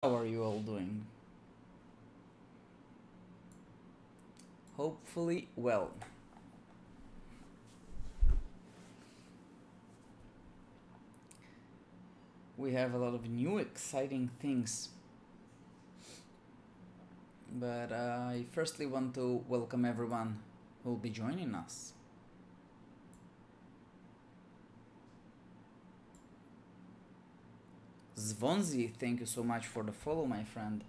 How are you all doing? Hopefully well. We have a lot of new exciting things. But I firstly want to welcome everyone who will be joining us. Zvonzi, thank you so much for the follow, my friend.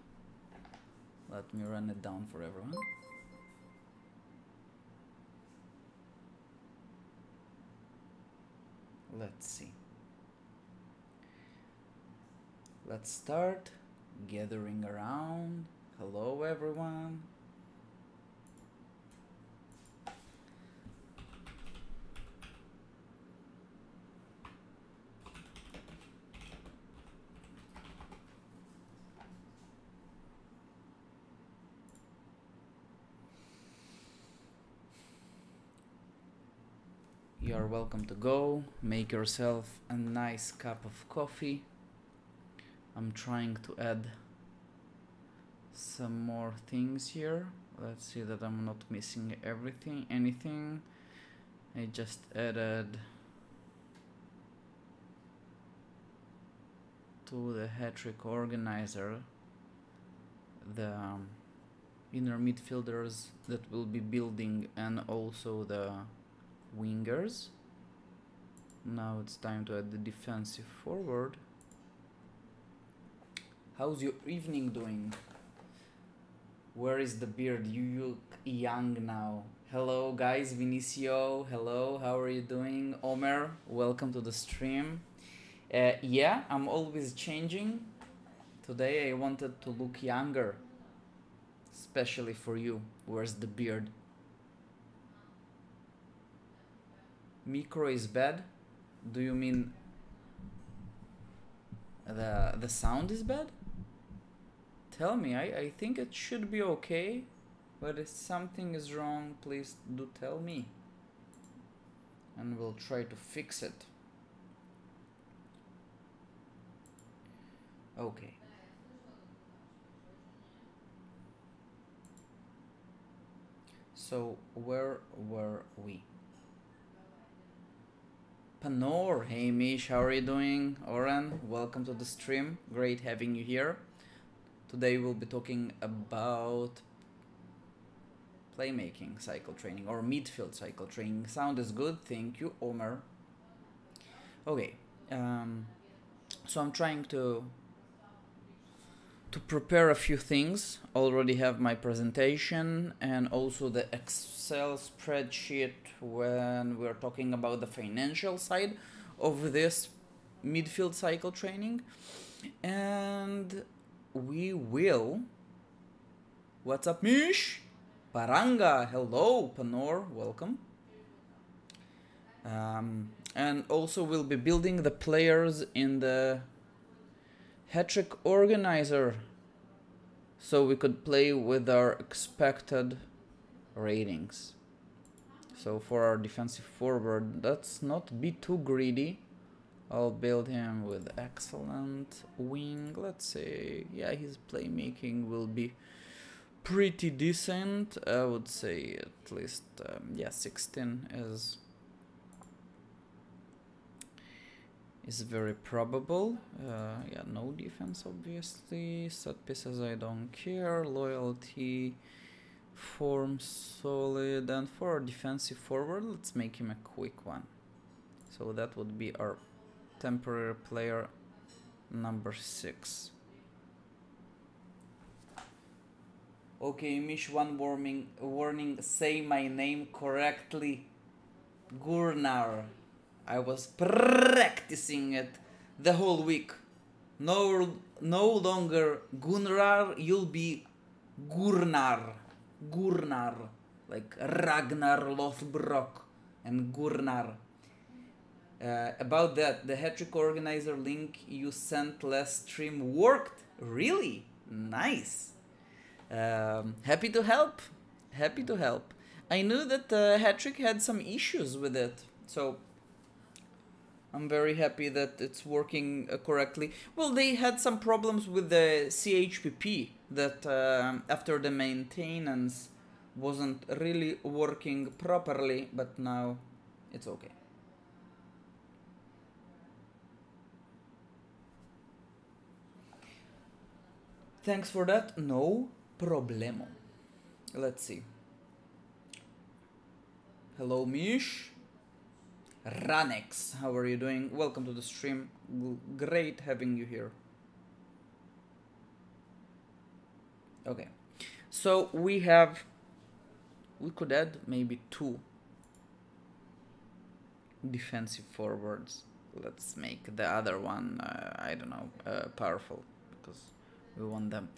Let me run it down for everyone. Let's see. Let's start gathering around. Hello, everyone. You are welcome to go. Make yourself a nice cup of coffee. I'm trying to add some more things here. Let's see that I'm not missing anything. I just added to the Hattrick Organizer the inner midfielders that will be building and also the wingers. Now it's time to add the defensive forward. How's your evening doing? Where is the beard? You look young now. Hello guys, Vinicio, hello, how are you doing? Omer, welcome to the stream. Yeah, I'm always changing. Today I wanted to look younger, especially for you. Where's the beard? Micro is bad? Do you mean the sound is bad? Tell me, I think it should be okay, but if something is wrong, please do tell me. And we'll try to fix it. Okay. So, where were we? Panor, hey Mish, how are you doing? Oren, welcome to the stream. Great having you here. Today we'll be talking about playmaking cycle training or midfield cycle training. Sound is good, thank you, Omer. Okay, so I'm trying to prepare a few things. Already have my presentation and also the Excel spreadsheet when we're talking about the financial side of this midfield cycle training. And we will... What's up, Mish? Paranga, hello, Panor, welcome. And also we'll be building the players in the Hattrick Organizer so we could play with our expected ratings. So for our defensive forward, let's not be too greedy. I'll build him with excellent wing. Let's say, yeah, his playmaking will be pretty decent. I would say at least, yeah, 16 is very probable. Yeah, no defense obviously. Set pieces I don't care. Loyalty, form solid. And for our defensive forward, let's make him a quick one. So that would be our temporary player number 6. Okay, Mish, one warning, say my name correctly. Gurnar. I was practicing it the whole week. No longer Gunnar, you'll be Gurnar. Gurnar. Like Ragnar Lothbrok and Gurnar. About that, the Hattrick Organizer link you sent last stream worked. Really? Nice. Happy to help. Happy to help. I knew that Hattrick had some issues with it. So I'm very happy that it's working correctly. Well, they had some problems with the CHPP that after the maintenance wasn't really working properly, but now it's okay. Thanks for that. No problemo. Let's see. Hello, Mish. Ranex, how are you doing? Welcome to the stream. Great having you here. Okay, so we could add maybe 2 defensive forwards. Let's make the other one, I don't know, powerful, because we want them.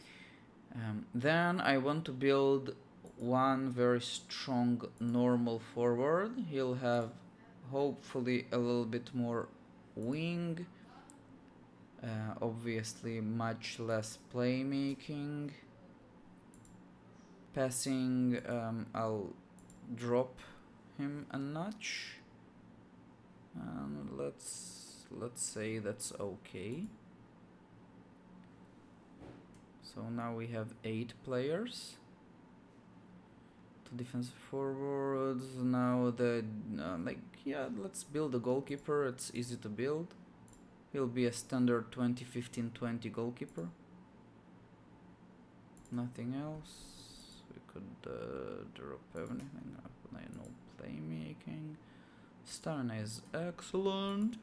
Then I want to build one very strong normal forward. He'll have hopefully a little bit more wing, obviously much less playmaking. Passing, I'll drop him a notch, and let's say that's okay. So now we have 8 players. 2 defensive forwards. Now let's build a goalkeeper. It's easy to build. He'll be a standard 20-15-20 goalkeeper. Nothing else. We could drop everything. No playmaking. Stamina is excellent.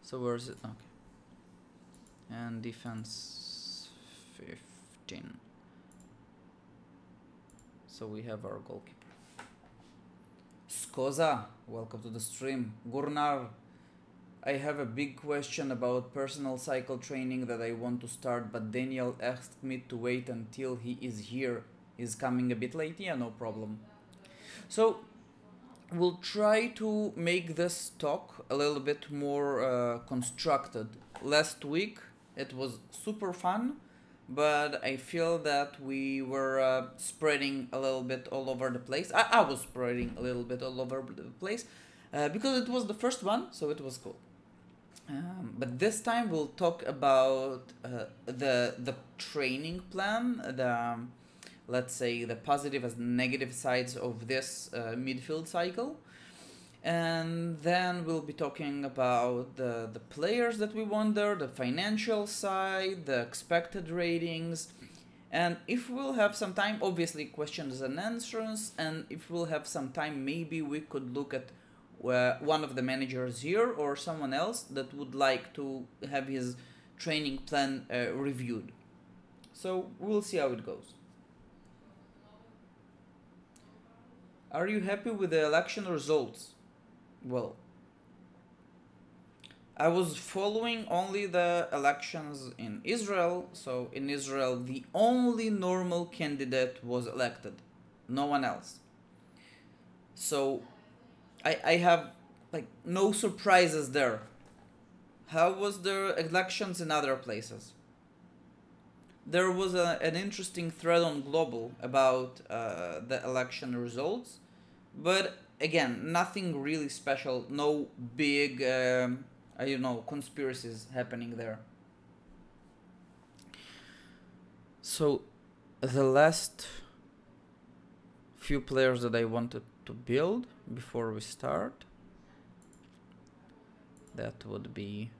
So where's it? Okay. And defense 15. So we have our goalkeeper. Skoza, welcome to the stream. Gurnar, I have a big question about personal cycle training that I want to start, but Daniel asked me to wait until he is here. He's coming a bit late? Yeah, no problem. So we'll try to make this talk a little bit more constructed. Last week it was super fun, but I feel that we were spreading a little bit all over the place. I was spreading a little bit all over the place because it was the first one, so it was cool. But this time we'll talk about the training plan, let's say the positive and negative sides of this midfield cycle. And then we'll be talking about the players that we want there, the financial side, the expected ratings, and if we'll have some time, obviously questions and answers, and if we'll have some time, maybe we could look at one of the managers here or someone else that would like to have his training plan reviewed. So we'll see how it goes. Are you happy with the election results? Well, I was following only the elections in Israel, so in Israel the only normal candidate was elected, no one else. So I have like no surprises there. How was the elections in other places? There was an interesting thread on Global about the election results, but again, nothing really special, no big, conspiracies happening there. So, the last few players that I wanted to build before we start, that would be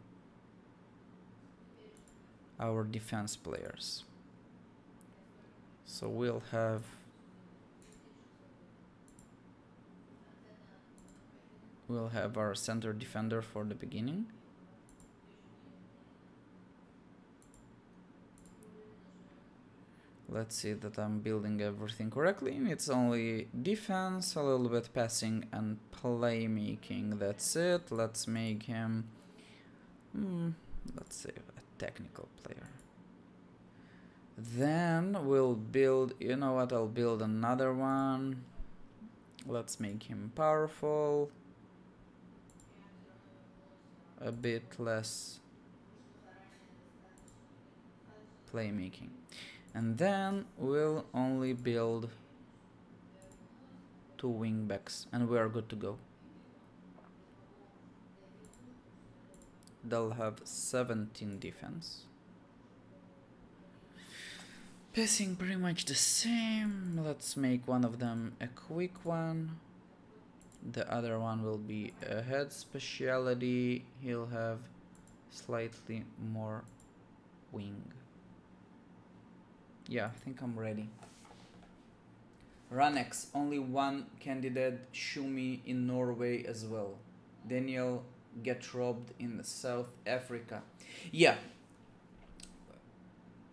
our defense players. So we'll have our center defender for the beginning. Let's see that I'm building everything correctly. It's only defense, a little bit passing and playmaking. That's it. Let's make him, let's say, a technical player. Then we'll build, I'll build another one. Let's make him powerful. A bit less playmaking. And then we'll only build 2 wingbacks and we are good to go. They'll have 17 defense. Passing pretty much the same. Let's make one of them a quick one. The other one will be a head speciality. He'll have slightly more wing. Yeah, I think I'm ready. Ranex, only one candidate, Shumi in Norway as well. Daniel get robbed in South Africa. Yeah.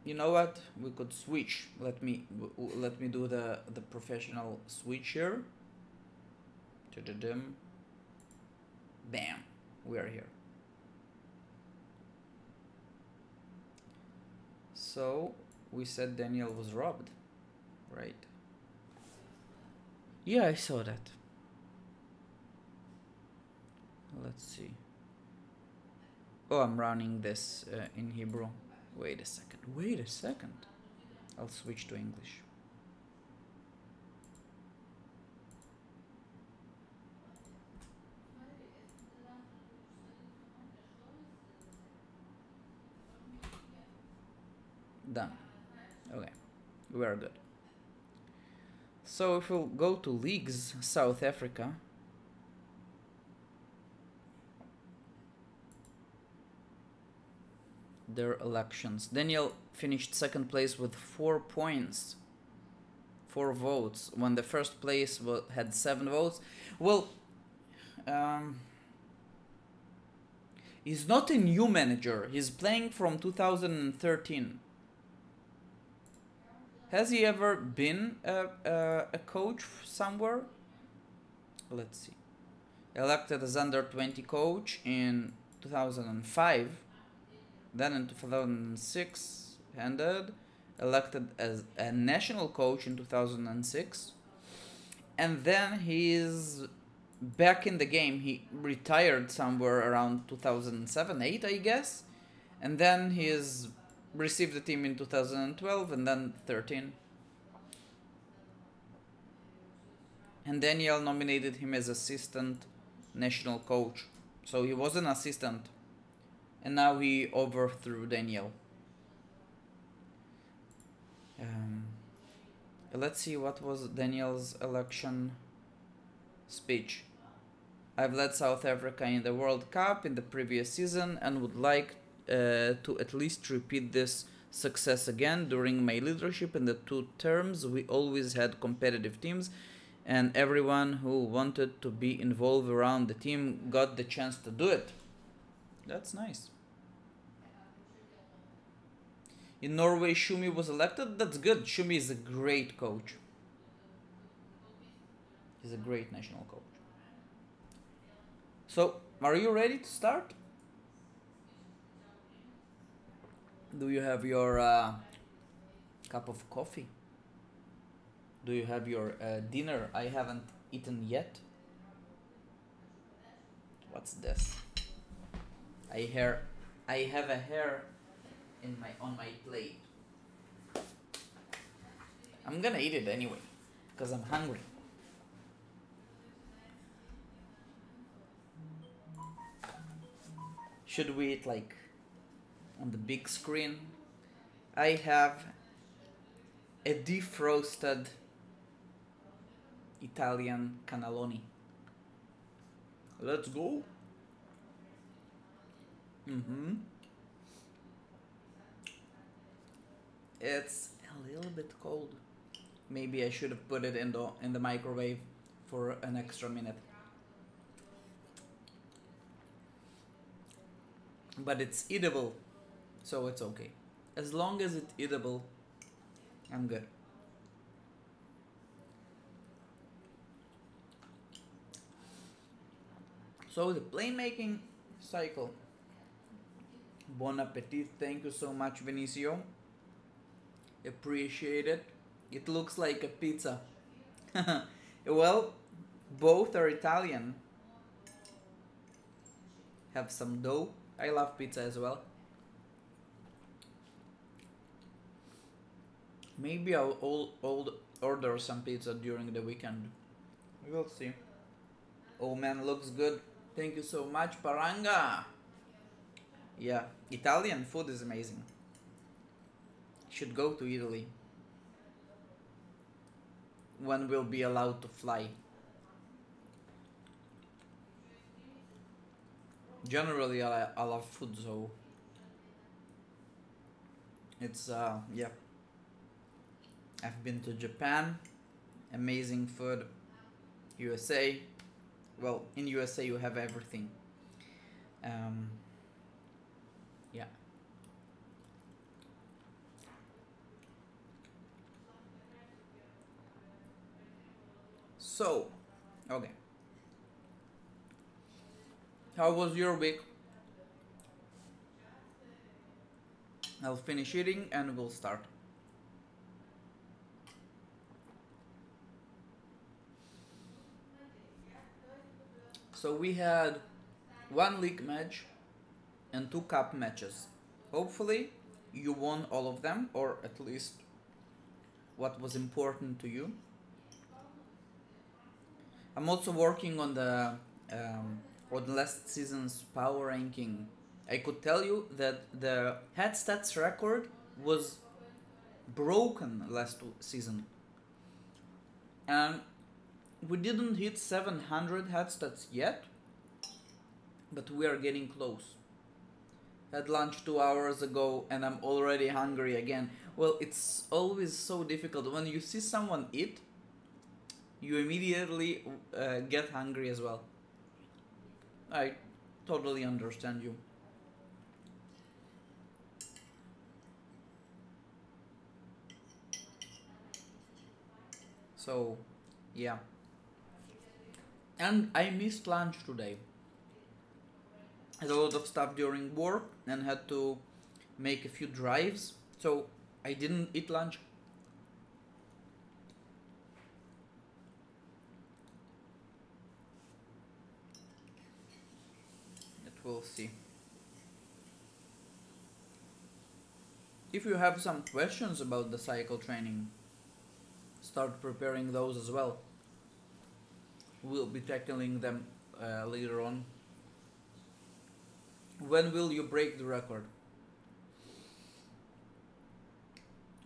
You know what? We could switch. Let me do the professional switch here. Bam. We are here. So we said Daniel was robbed, right? Yeah, I saw that. Let's see. Oh, I'm running this in Hebrew. Wait a second. Wait a second. I'll switch to English. Done. Okay. We are good. So if we'll go to leagues, South Africa. Their elections. Daniel finished second place with 4 points. 4 votes. When the first place had 7 votes. Well, he's not a new manager. He's playing from 2013. Has he ever been a coach somewhere? Let's see. Elected as under 20 coach in 2005. Then in 2006, elected as a national coach in 2006. And then he's back in the game. He retired somewhere around 2007-8, I guess. And then he's received the team in 2012 and then 13. And Daniel nominated him as assistant national coach. So he was an assistant. And now he overthrew Daniel. Let's see what was Daniel's election speech. I've led South Africa in the World Cup in the previous season and would like to at least repeat this success again. During my leadership in the 2 terms, we always had competitive teams and everyone who wanted to be involved around the team got the chance to do it. That's nice. In Norway, Shumi was elected. That's good. Shumi is a great coach. He's a great national coach. So, are you ready to start? Do you have your cup of coffee? Do you have your dinner? I haven't eaten yet. What's this? I have a hair on my plate. I'm gonna eat it anyway because I'm hungry. Should we eat like on the big screen? I have a defrosted Italian cannelloni. Let's go. It's a little bit cold. Maybe I should have put it in the microwave for an extra minute. But it's eatable, so it's okay. As long as it's eatable, I'm good. So the playmaking cycle. Bon appetit. Thank you so much, Vinicio. Appreciate it. It looks like a pizza. Well, both are Italian. Have some dough. I love pizza as well. Maybe I'll order some pizza during the weekend. We will see. Oh man, looks good. Thank you so much, Paranga. Yeah, Italian food is amazing. Should go to Italy when we'll be allowed to fly. Generally, I love food, so it's yeah. I've been to Japan, amazing food. USA, well, in USA you have everything. Um, yeah. So, okay. How was your week? I'll finish eating and we'll start. So we had one league match and two cup matches. Hopefully you won all of them, or at least what was important to you. I'm also working on the last season's power ranking. I could tell you that the head stats record was broken last season, and we didn't hit 700 head stats yet, but we are getting close. Had lunch 2 hours ago and I'm already hungry again. Well, it's always so difficult when you see someone eat, you immediately get hungry as well. I totally understand you. So, yeah. And I missed lunch today. Had a lot of stuff during work and had to make a few drives, so I didn't eat lunch. But we'll see. If you have some questions about the cycle training, start preparing those as well. We'll be tackling them later on. When will you break the record?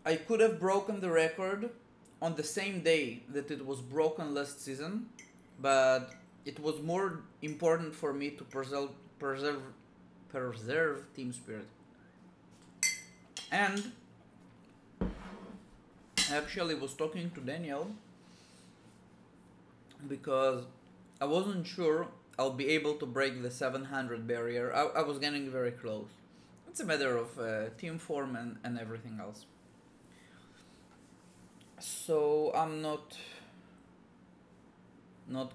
I could have broken the record on the same day that it was broken last season, but it was more important for me to preserve team spirit. And I actually was talking to Daniel because I wasn't sure I'll be able to break the 700 barrier. I was getting very close. It's a matter of team form and everything else. So I'm not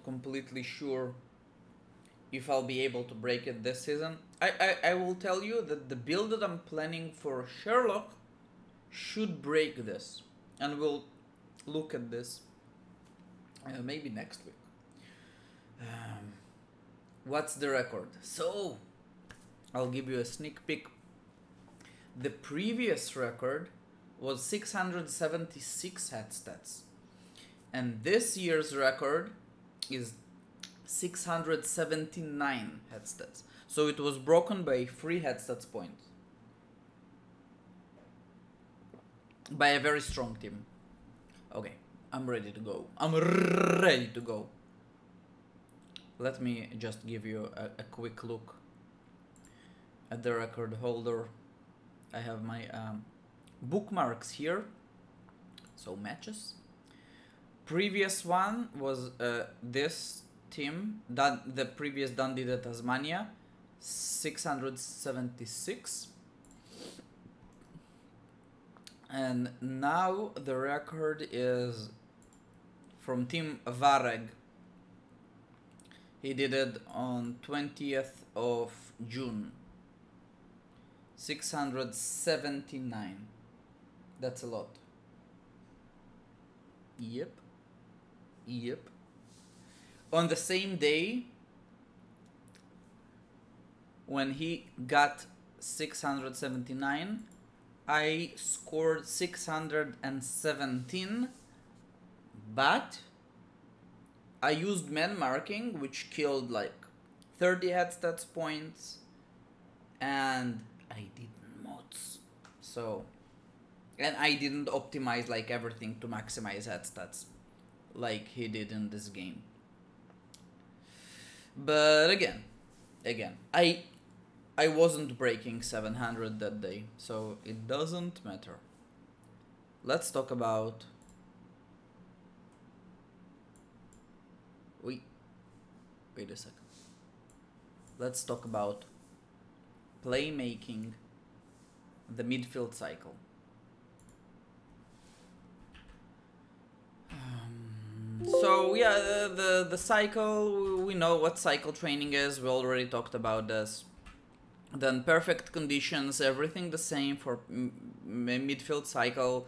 completely sure if I'll be able to break it this season. I will tell you that the build that I'm planning for Sherlock should break this, and we'll look at this maybe next week. What's the record? So I'll give you a sneak peek. The previous record was 676 head stats, and this year's record is 679 head stats. So it was broken by 3 head stats points by a very strong team. Okay, I'm ready to go. I'm ready to go. Let me just give you a quick look at the record holder. I have my bookmarks here. So matches. Previous one was this team, the previous Dundee de Tasmania, 676. And now the record is from Team Vareg. He did it on 20th of June. 679. That's a lot. Yep. On the same day, when he got 679, I scored 617, but I used man marking, which killed like 30 head stats points, and I didn't mods. So, and I didn't optimize like everything to maximize head stats like he did in this game. But again, I wasn't breaking 700 that day, so it doesn't matter. Let's talk about... Wait a second. Let's talk about playmaking the midfield cycle. So yeah, the cycle, we know what cycle training is, we already talked about this. Then perfect conditions, everything the same for midfield cycle.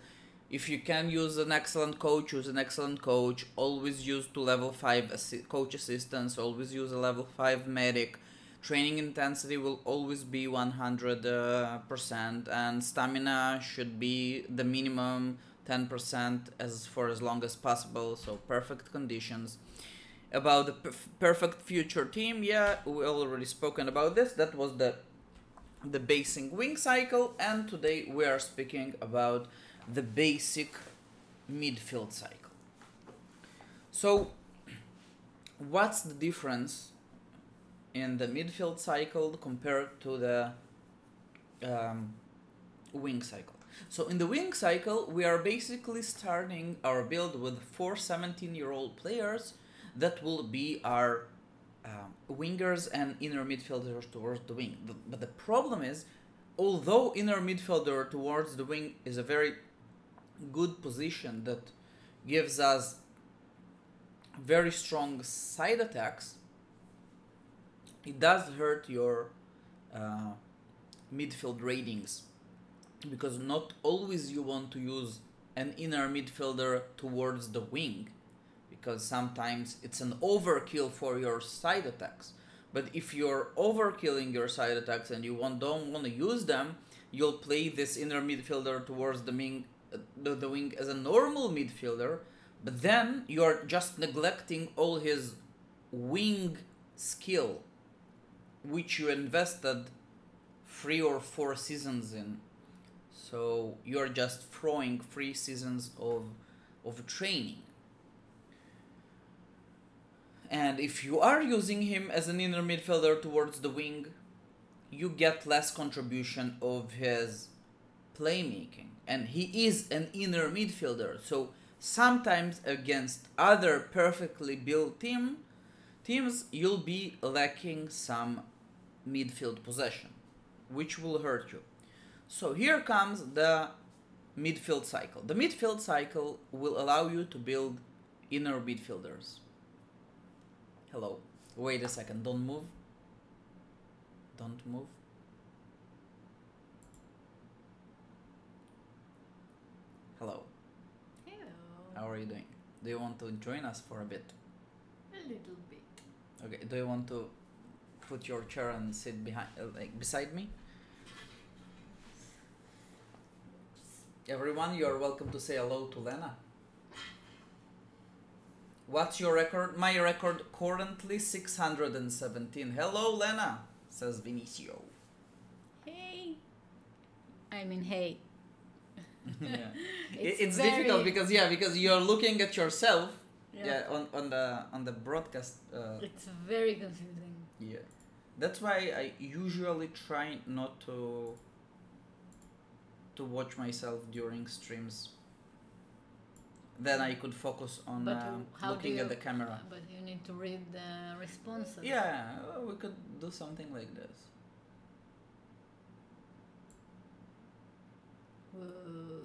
If you can use an excellent coach, use an excellent coach. Always use 2 level 5 coach assistants, always use a level 5 medic. Training intensity will always be 100%, and stamina should be the minimum 10% as long as possible. So perfect conditions. About the perfect future team, yeah, we already spoken about this. That was the basic wing cycle, and today we are speaking about the basic midfield cycle. So what's the difference in the midfield cycle compared to the wing cycle? So in the wing cycle, we are basically starting our build with 4 17-year-old players that will be our wingers and inner midfielders towards the wing. But the problem is, although inner midfielder towards the wing is a very good position that gives us very strong side attacks, it does hurt your midfield ratings, because not always you want to use an inner midfielder towards the wing, because sometimes it's an overkill for your side attacks. But if you're overkilling your side attacks and you don't want to use them, you'll play this inner midfielder towards the wing as a normal midfielder, but then you're just neglecting all his wing skill, which you invested 3 or 4 seasons in. So you're just throwing 3 seasons of training. And if you are using him as an inner midfielder towards the wing, you get less contribution of his playmaking. And he is an inner midfielder. So sometimes against other perfectly built teams, you'll be lacking some midfield possession, which will hurt you. So here comes the midfield cycle. The midfield cycle will allow you to build inner midfielders. Hello. Wait a second. Don't move. Don't move. Hello. Hello. How are you doing? Do you want to join us for a bit? A little bit. Okay. Do you want to put your chair and sit beside me? Everyone, you are welcome to say hello to Lena. What's your record? My record currently 617. Hello, Lena, says Vinicio. Hey. I mean, hey. Yeah. It's difficult because you're looking at yourself. Yeah. On the broadcast. It's very confusing. Yeah, that's why I usually try not to watch myself during streams. Then I could focus on looking at the camera. But you need to read the responses. Yeah, we could do something like this. Whoa,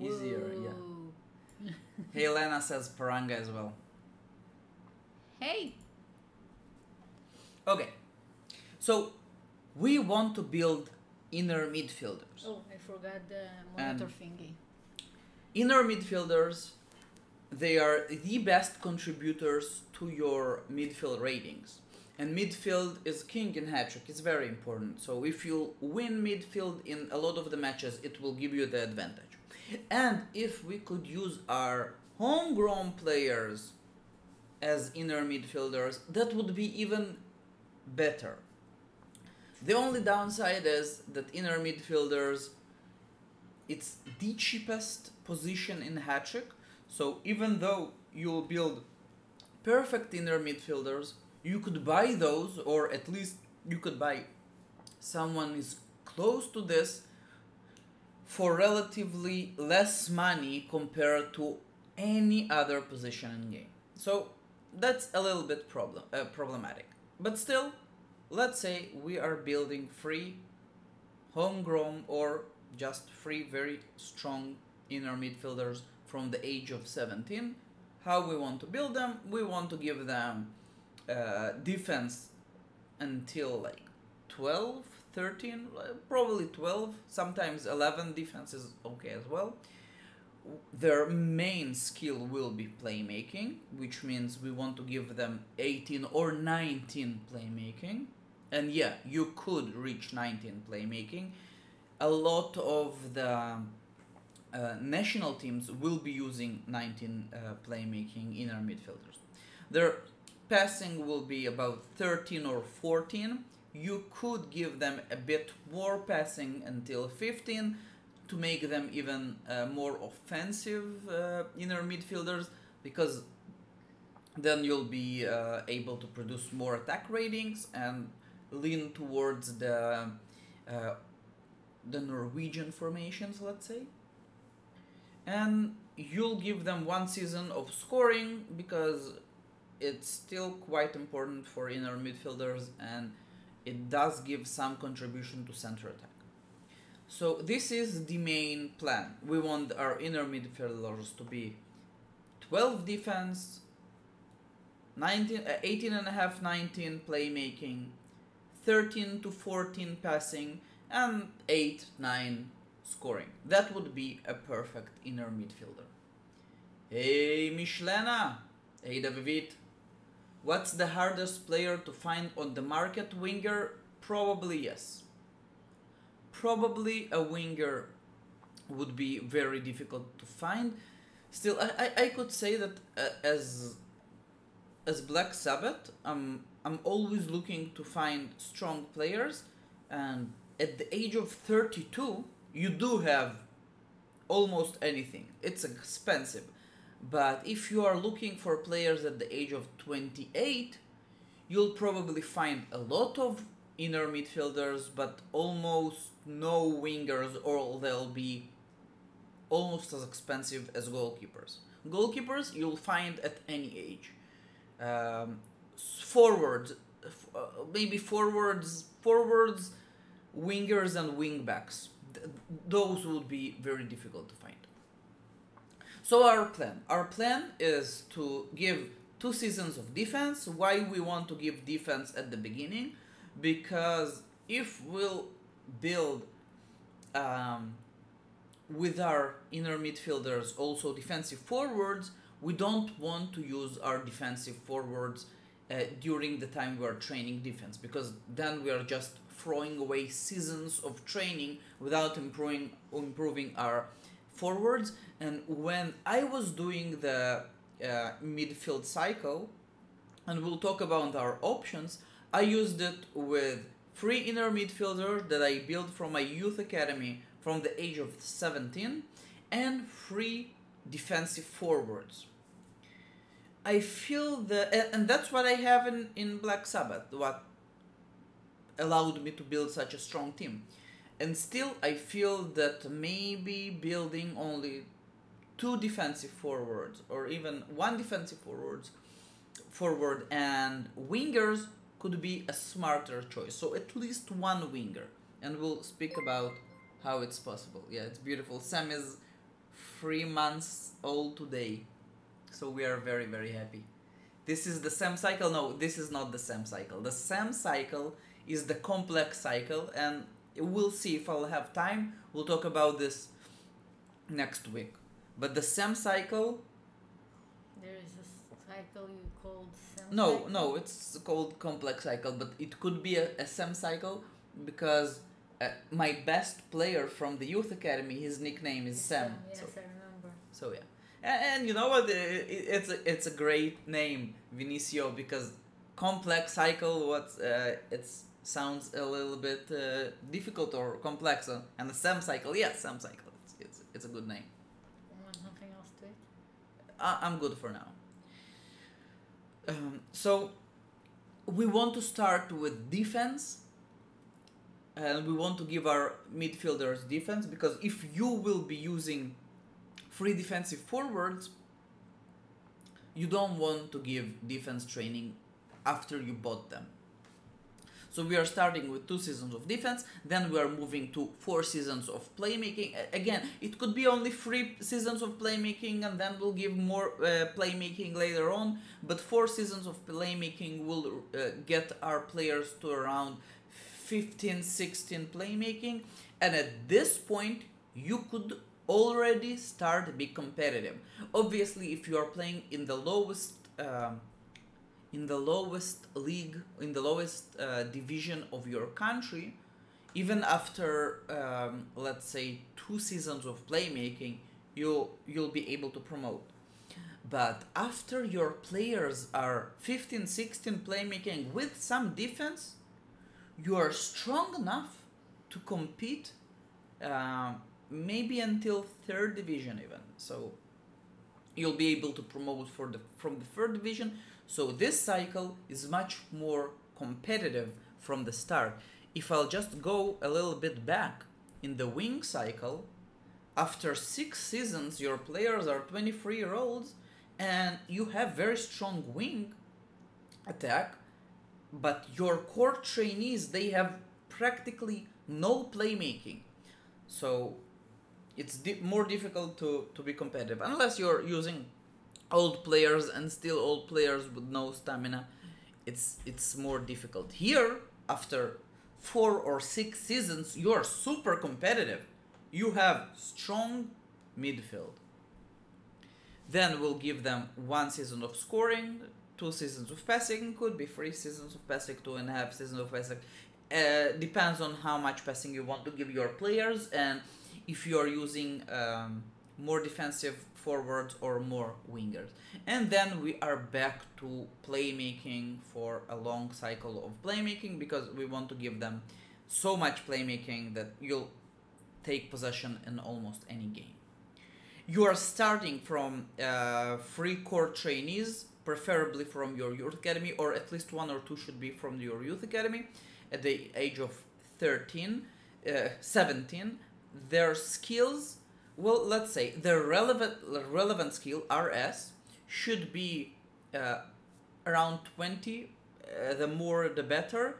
Easier, yeah. Hey, Lena says Paranga as well. Hey. Okay, so we want to build inner midfielders. Oh, I forgot the monitor thingy. Inner midfielders, they are the best contributors to your midfield ratings. And midfield is king in Hattrick. It's very important. So if you win midfield in a lot of the matches, it will give you the advantage. And if we could use our homegrown players as inner midfielders, that would be even better. The only downside is that inner midfielders, it's the cheapest position in Hattrick. So even though you'll build perfect inner midfielders, you could buy those, or at least you could buy someone is close to this for relatively less money compared to any other position in game. So that's a little bit problematic. But still, let's say we are building free, homegrown, or just free, very strong inner midfielders from the age of 17. How we want to build them? We want to give them defense until like 12, 13, probably 12, sometimes 11. Defense is okay as well. Their main skill will be playmaking, which means we want to give them 18 or 19 playmaking. And yeah, you could reach 19 playmaking. A lot of the national teams will be using 19 playmaking inner midfielders. Their passing will be about 13 or 14. You could give them a bit more passing until 15 to make them even more offensive inner midfielders, because then you'll be able to produce more attack ratings and lean towards the Norwegian formations, let's say. And you'll give them 1 season of scoring, because it's still quite important for inner midfielders and it does give some contribution to center attack. So this is the main plan. We want our inner midfielders to be 12 defense, 18.5, 19 playmaking, 13 to 14 passing, and 8, 9 scoring. That would be a perfect inner midfielder. Hey Mishlena! Hey David! What's the hardest player to find on the market? Winger? Probably yes. Probably a winger would be very difficult to find. Still, I could say that as Black Sabbath, I'm always looking to find strong players, and at the age of 32, you do have almost anything. It's expensive. But if you are looking for players at the age of 28, you'll probably find a lot of inner midfielders, but almost no wingers, or they'll be almost as expensive as goalkeepers. Goalkeepers you'll find at any age. Forwards, maybe forwards, wingers and wingbacks. Those would be very difficult to find. So our plan is to give 2 seasons of defense. Why we want to give defense at the beginning? Because if we'll build with our inner midfielders also defensive forwards, we don't want to use our defensive forwards during the time we are training defense, because then we are just throwing away seasons of training without improving our forwards. And when I was doing the midfield cycle, and we'll talk about our options, I used it with 3 inner midfielders that I built from my youth academy from the age of 17, and 3 defensive forwards. I feel that, and that's what I have in Black Sabbath, what allowed me to build such a strong team. And still, I feel that maybe building only 2 defensive forwards, or even 1 defensive forward and wingers could be a smarter choice. So at least 1 winger, and we'll speak about how it's possible. Yeah, it's beautiful. Sam is 3 months old today, so we are very, very happy. This is the Sam cycle. No, this is not the Sam cycle. The Sam cycle is the complex cycle, and we'll see if I'll have time. We'll talk about this next week. But the Sam cycle... There is a cycle you called Sam cycle? No, it's called complex cycle, but it could be a Sam cycle because my best player from the youth academy, his nickname is Sam. Yes, I remember. So yeah. And you know what? It's a great name, Vinicio, because complex cycle, sounds a little bit difficult or complex. And the Sam Cycle, yes, Sam Cycle. It's a good name. Nothing else to it? I'm good for now. So we want to start with defense, and we want to give our midfielders defense, because if you will be using free defensive forwards, you don't want to give defense training after you bought them. So we are starting with 2 seasons of defense, then we are moving to 4 seasons of playmaking. Again, it could be only 3 seasons of playmaking, and then we'll give more playmaking later on, but 4 seasons of playmaking will get our players to around 15, 16 playmaking, and at this point you could already start to be competitive. Obviously, if you are playing in the lowest league, in the lowest division of your country, even after let's say 2 seasons of playmaking, you'll be able to promote. But after your players are 15, 16 playmaking with some defense, you are strong enough to compete maybe until 3rd division even. So you'll be able to promote from the 3rd division. So this cycle is much more competitive from the start. If I'll just go a little bit back in the wing cycle, after 6 seasons your players are 23-year-olds and you have very strong wing attack, but your core trainees, they have practically no playmaking. So it's more difficult to be competitive, unless you're using old players, and still old players with no stamina. It's more difficult. Here, after 4 or 6 seasons, you are super competitive. You have strong midfield. Then we'll give them 1 season of scoring, 2 seasons of passing, could be 3 seasons of passing, 2.5 seasons of passing. Depends on how much passing you want to give your players, and if you are using more defensive forwards or more wingers. And then we are back to playmaking for a long cycle of playmaking, because we want to give them so much playmaking that you'll take possession in almost any game. You are starting from 3 core trainees, preferably from your youth academy, or at least 1 or 2 should be from your youth academy at the age of 17. Their skills, well, let's say the relevant skill, RS, should be around 20, the more the better,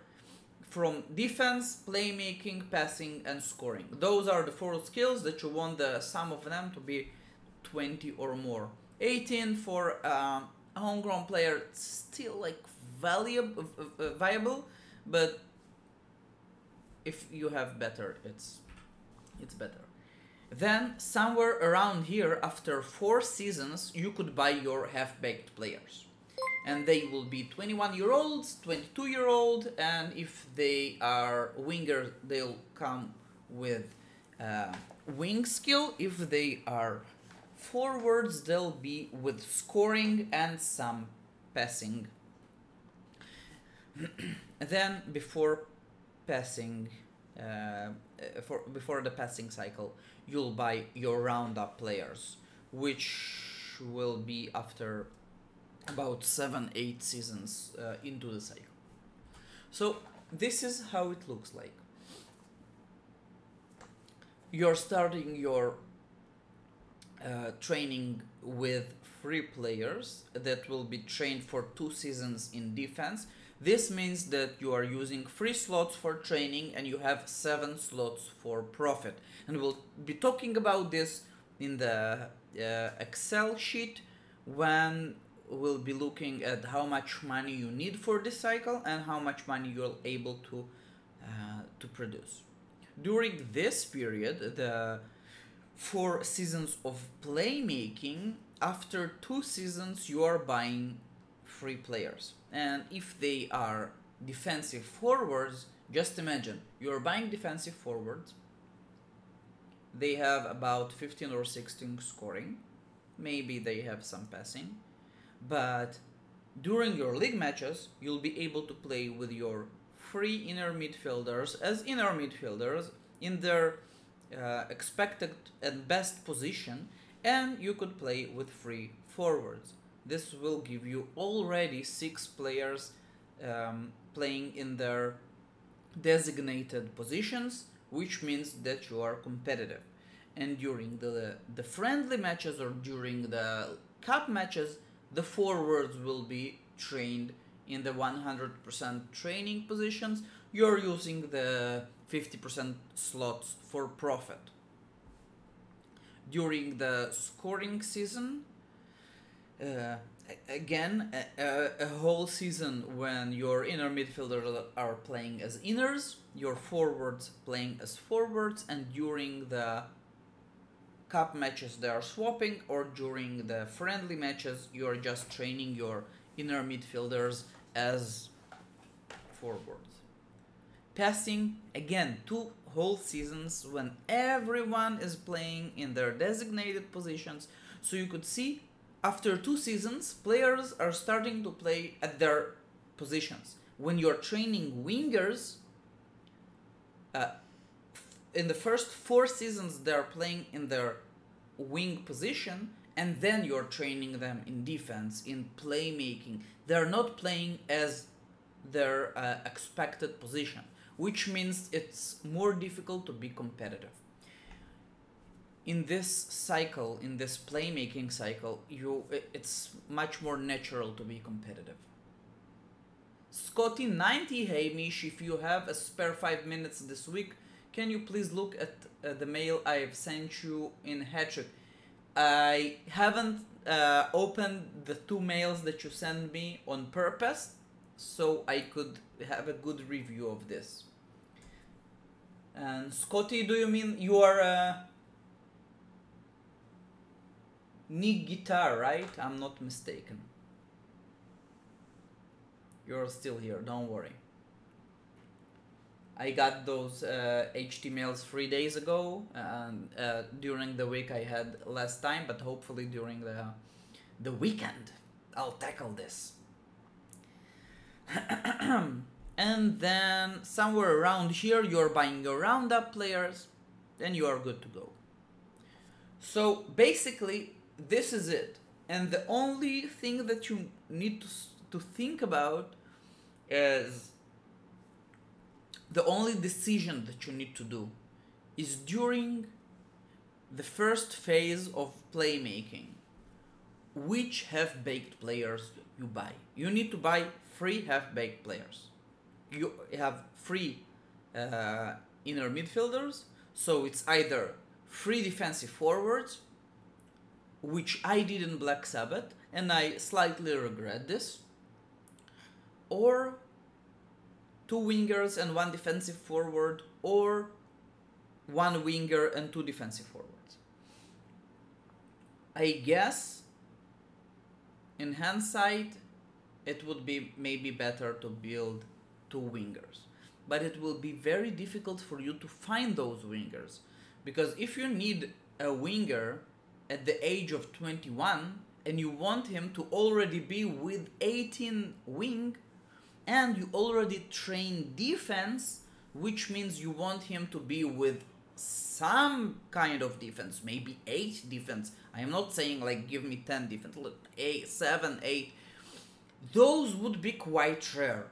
from defense, playmaking, passing, and scoring. Those are the 4 skills that you want the sum of them to be 20 or more. 18 for a homegrown player, still like viable, but if you have better, it's better. Then somewhere around here, after 4 seasons, you could buy your half-baked players, and they will be 21-year-olds, 22-year-old, and if they are wingers, they'll come with wing skill. If they are forwards, they'll be with scoring and some passing. Then before passing, before the passing cycle, you'll buy your roundup players, which will be after about 7-8 seasons into the cycle. So this is how it looks like. You're starting your training with 3 players that will be trained for 2 seasons in defense. This means that you are using 3 slots for training and you have 7 slots for profit. And we'll be talking about this in the Excel sheet when we'll be looking at how much money you need for this cycle and how much money you're able to produce. During this period, the 4 seasons of playmaking, after 2 seasons you are buying 3 players. And if they are defensive forwards, just imagine, you're buying defensive forwards, they have about 15 or 16 scoring, maybe they have some passing, but during your league matches, you'll be able to play with your free inner midfielders as inner midfielders in their expected and best position, and you could play with free forwards. This will give you already 6 players playing in their designated positions, which means that you are competitive. And during the friendly matches or during the cup matches, the forwards will be trained in the 100% training positions. You're using the 50% slots for profit. During the scoring season, again, a whole season when your inner midfielders are playing as inners, your forwards playing as forwards, and during the cup matches they are swapping, or during the friendly matches you are just training your inner midfielders as forwards. Passing, again, 2 whole seasons when everyone is playing in their designated positions. So you could see after 2 seasons players are starting to play at their positions. When you're training wingers, in the first 4 seasons they are playing in their wing position, and then you're training them in defense, in playmaking. They're not playing as their expected position, which means it's more difficult to be competitive. In this cycle, in this playmaking cycle, it's much more natural to be competitive. Scotty90, hey Mish, if you have a spare 5 minutes this week, can you please look at the mail I've sent you in Hattrick? I haven't opened the 2 mails that you sent me on purpose, so I could have a good review of this. And Scotty, do you mean you are Nick Guitar, right? I'm not mistaken. You're still here, don't worry. I got those HTMLs 3 days ago, and during the week I had less time, but hopefully during the weekend I'll tackle this. And then somewhere around here you're buying your roundup players, then you are good to go. So basically this is it, and the only thing that you need to think about is the only decision that you need to do is during the first phase of playmaking, which half-baked players you buy. You need to buy 3 half-baked players. You have 3 inner midfielders, so it's either 3 defensive forwards, which I did in Black Sabbath, and I slightly regret this, or 2 wingers and 1 defensive forward, or 1 winger and 2 defensive forwards. I guess in hindsight it would be maybe better to build 2 wingers, but it will be very difficult for you to find those wingers, because if you need a winger at the age of 21 and you want him to already be with 18 wing, and you already train defense, which means you want him to be with some kind of defense, maybe 8 defense. I am not saying like give me 10 defense, look, 8, 7, 8. Those would be quite rare.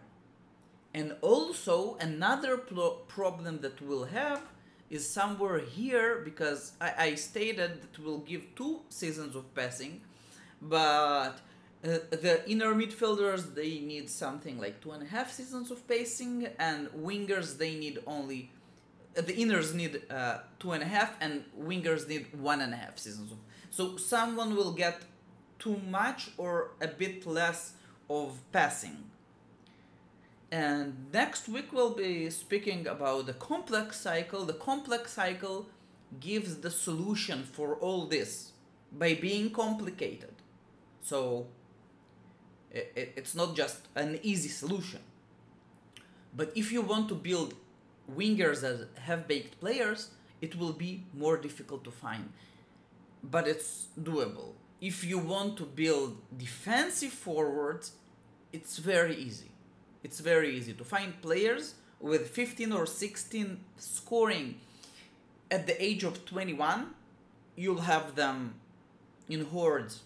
And also another problem that we'll have is somewhere here, because I stated that we'll give 2 seasons of passing, but the inner midfielders, they need something like 2.5 seasons of pacing, and wingers, they need only, the inners need 2.5, and wingers need 1.5 seasons of. So someone will get too much or a bit less of passing. And next week we'll be speaking about the complex cycle. The complex cycle gives the solution for all this by being complicated. So it's not just an easy solution. But if you want to build wingers as half-baked players, it will be more difficult to find. But it's doable. If you want to build defensive forwards, it's very easy. It's very easy to find players with 15 or 16 scoring at the age of 21. You'll have them in hordes.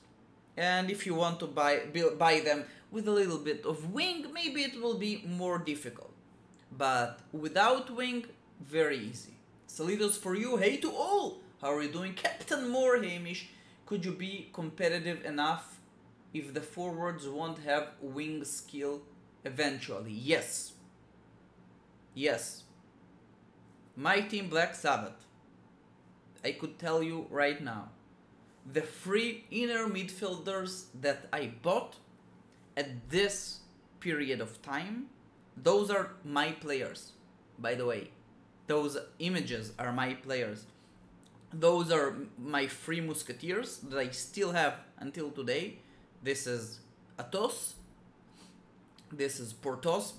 And if you want to buy them with a little bit of wing, maybe it will be more difficult. But without wing, very easy. Saludos for you. Hey to all! How are you doing? Captain Moore, hey Mish. Could you be competitive enough if the forwards won't have wing skill eventually? Yes. Yes. My team Black Sabbath. I could tell you right now. The free inner midfielders that I bought at this period of time, those are my players, by the way. Those images are my players. Those are my free musketeers that I still have until today. This is Athos. This is Porthos,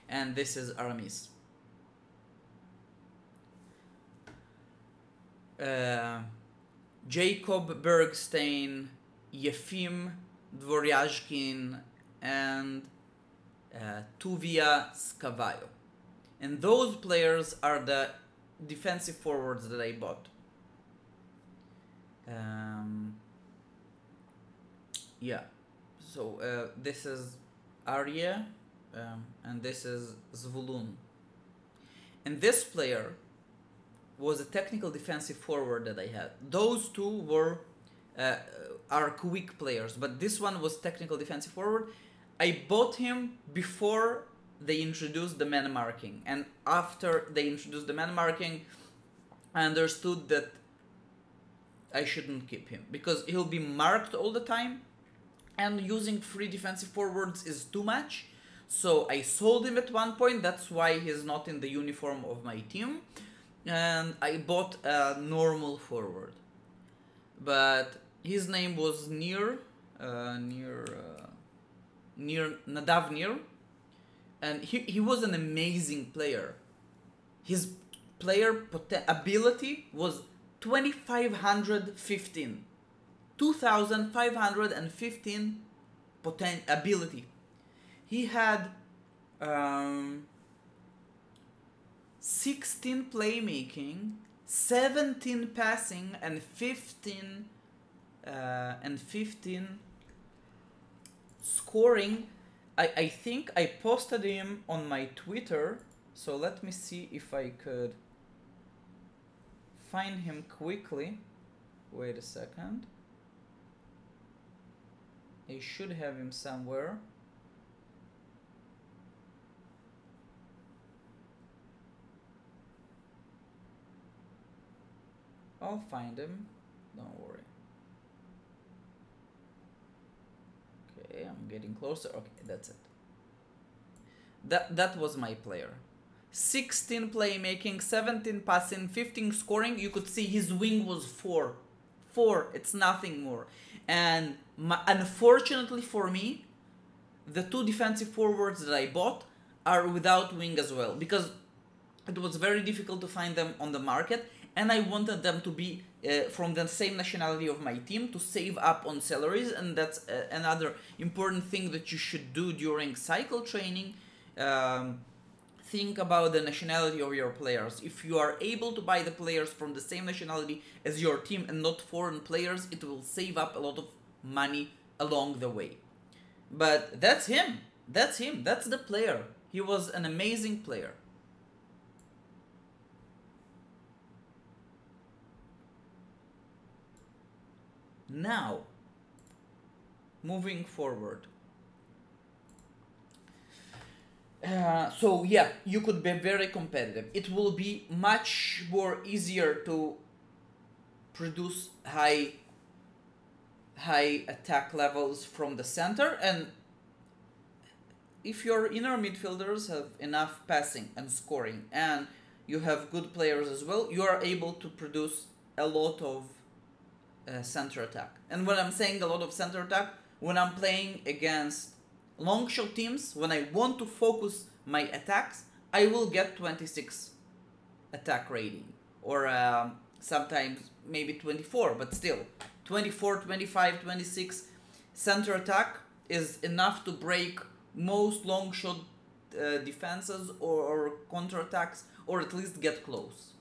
and this is Aramis. Jacob Bergstein, Yefim Dvoryazhkin, and Tuvia Scavaio. And those players are the defensive forwards that I bought. Yeah, so this is Arya, and this is Zvulun. And this player was a technical defensive forward that I had. Those two were are quick players, but this one was technical defensive forward. I bought him before they introduced the man marking, and after they introduced the man marking, I understood that I shouldn't keep him because he'll be marked all the time, and using free defensive forwards is too much. So I sold him at one point. That's why he's not in the uniform of my team. And I bought a normal forward, but his name was Nir Nadav Nir, and he was an amazing player. His player ability was 2515 ability. He had 16 playmaking, 17 passing, and 15 scoring. I think I posted him on my Twitter, so let me see if I could find him quickly. Wait a second. I should have him somewhere. I'll find him, don't worry. Okay, I'm getting closer. Okay, that's it. That was my player. 16 playmaking, 17 passing, 15 scoring. You could see his wing was 4. 4, it's nothing more. And unfortunately for me, the two defensive forwards that I bought are without wing as well, because it was very difficult to find them on the market. And I wanted them to be from the same nationality of my team to save up on salaries, and that's another important thing that you should do during cycle training. Think about the nationality of your players. If you are able to buy the players from the same nationality as your team and not foreign players, it will save up a lot of money along the way. But that's him. That's him. That's the player. He was an amazing player. Now, moving forward. So yeah, you could be very competitive. It will be much more easier to produce high attack levels from the center, and if your inner midfielders have enough passing and scoring, and you have good players as well, you are able to produce a lot of center attack. And when I'm saying a lot of center attack, when I'm playing against long shot teams, when I want to focus my attacks, I will get 26 attack rating, or sometimes maybe 24, but still 24, 25, 26 center attack is enough to break most long shot defenses or counterattacks, or at least get close.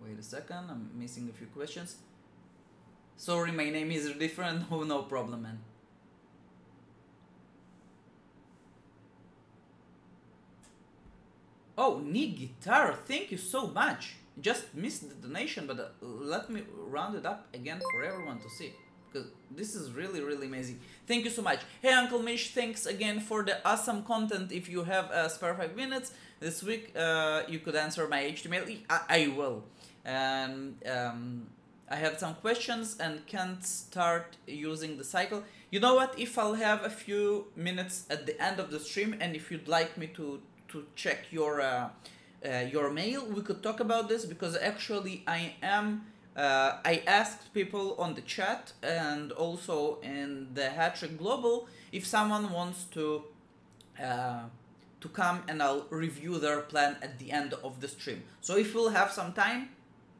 Wait a second, I'm missing a few questions. Sorry, my name is different. Oh, no problem, man. Oh, Nick Guitar, thank you so much. Just missed the donation, but let me round it up again for everyone to see, because this is really, really amazing. Thank you so much. Hey, Uncle Mish, thanks again for the awesome content. If you have a spare 5 minutes this week, you could answer my HTML. I will. And I have some questions and can't start using the cycle. You know what? If I'll have a few minutes at the end of the stream, and if you'd like me to check your mail, we could talk about this, because actually I asked people on the chat and also in the Hattrick Global if someone wants to come, and I'll review their plan at the end of the stream. So if you'll have some time,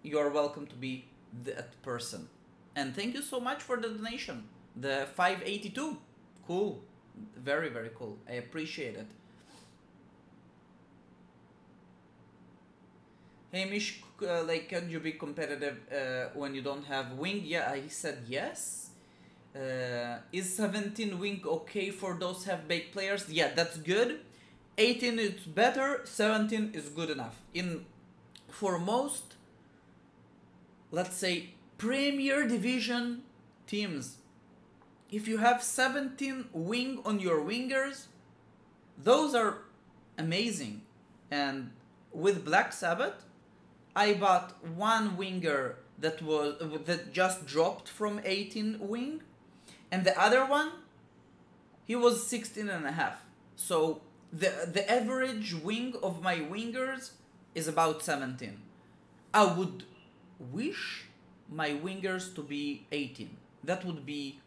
you're welcome to be that person. And thank you so much for the donation, the 582. Cool, very, very cool. I appreciate it. Hey Mish, like, can you be competitive when you don't have wing? Yeah, I said yes. Is 17 wing okay for those half-baked players? Yeah, that's good. 18 is better, 17 is good enough. For most, let's say, Premier Division teams, if you have 17 wing on your wingers, those are amazing. And with Black Sabbath, I bought one winger that just dropped from 18 wing, and the other one, he was 16 and a half. So the average wing of my wingers is about 17. I would wish my wingers to be 18. That would be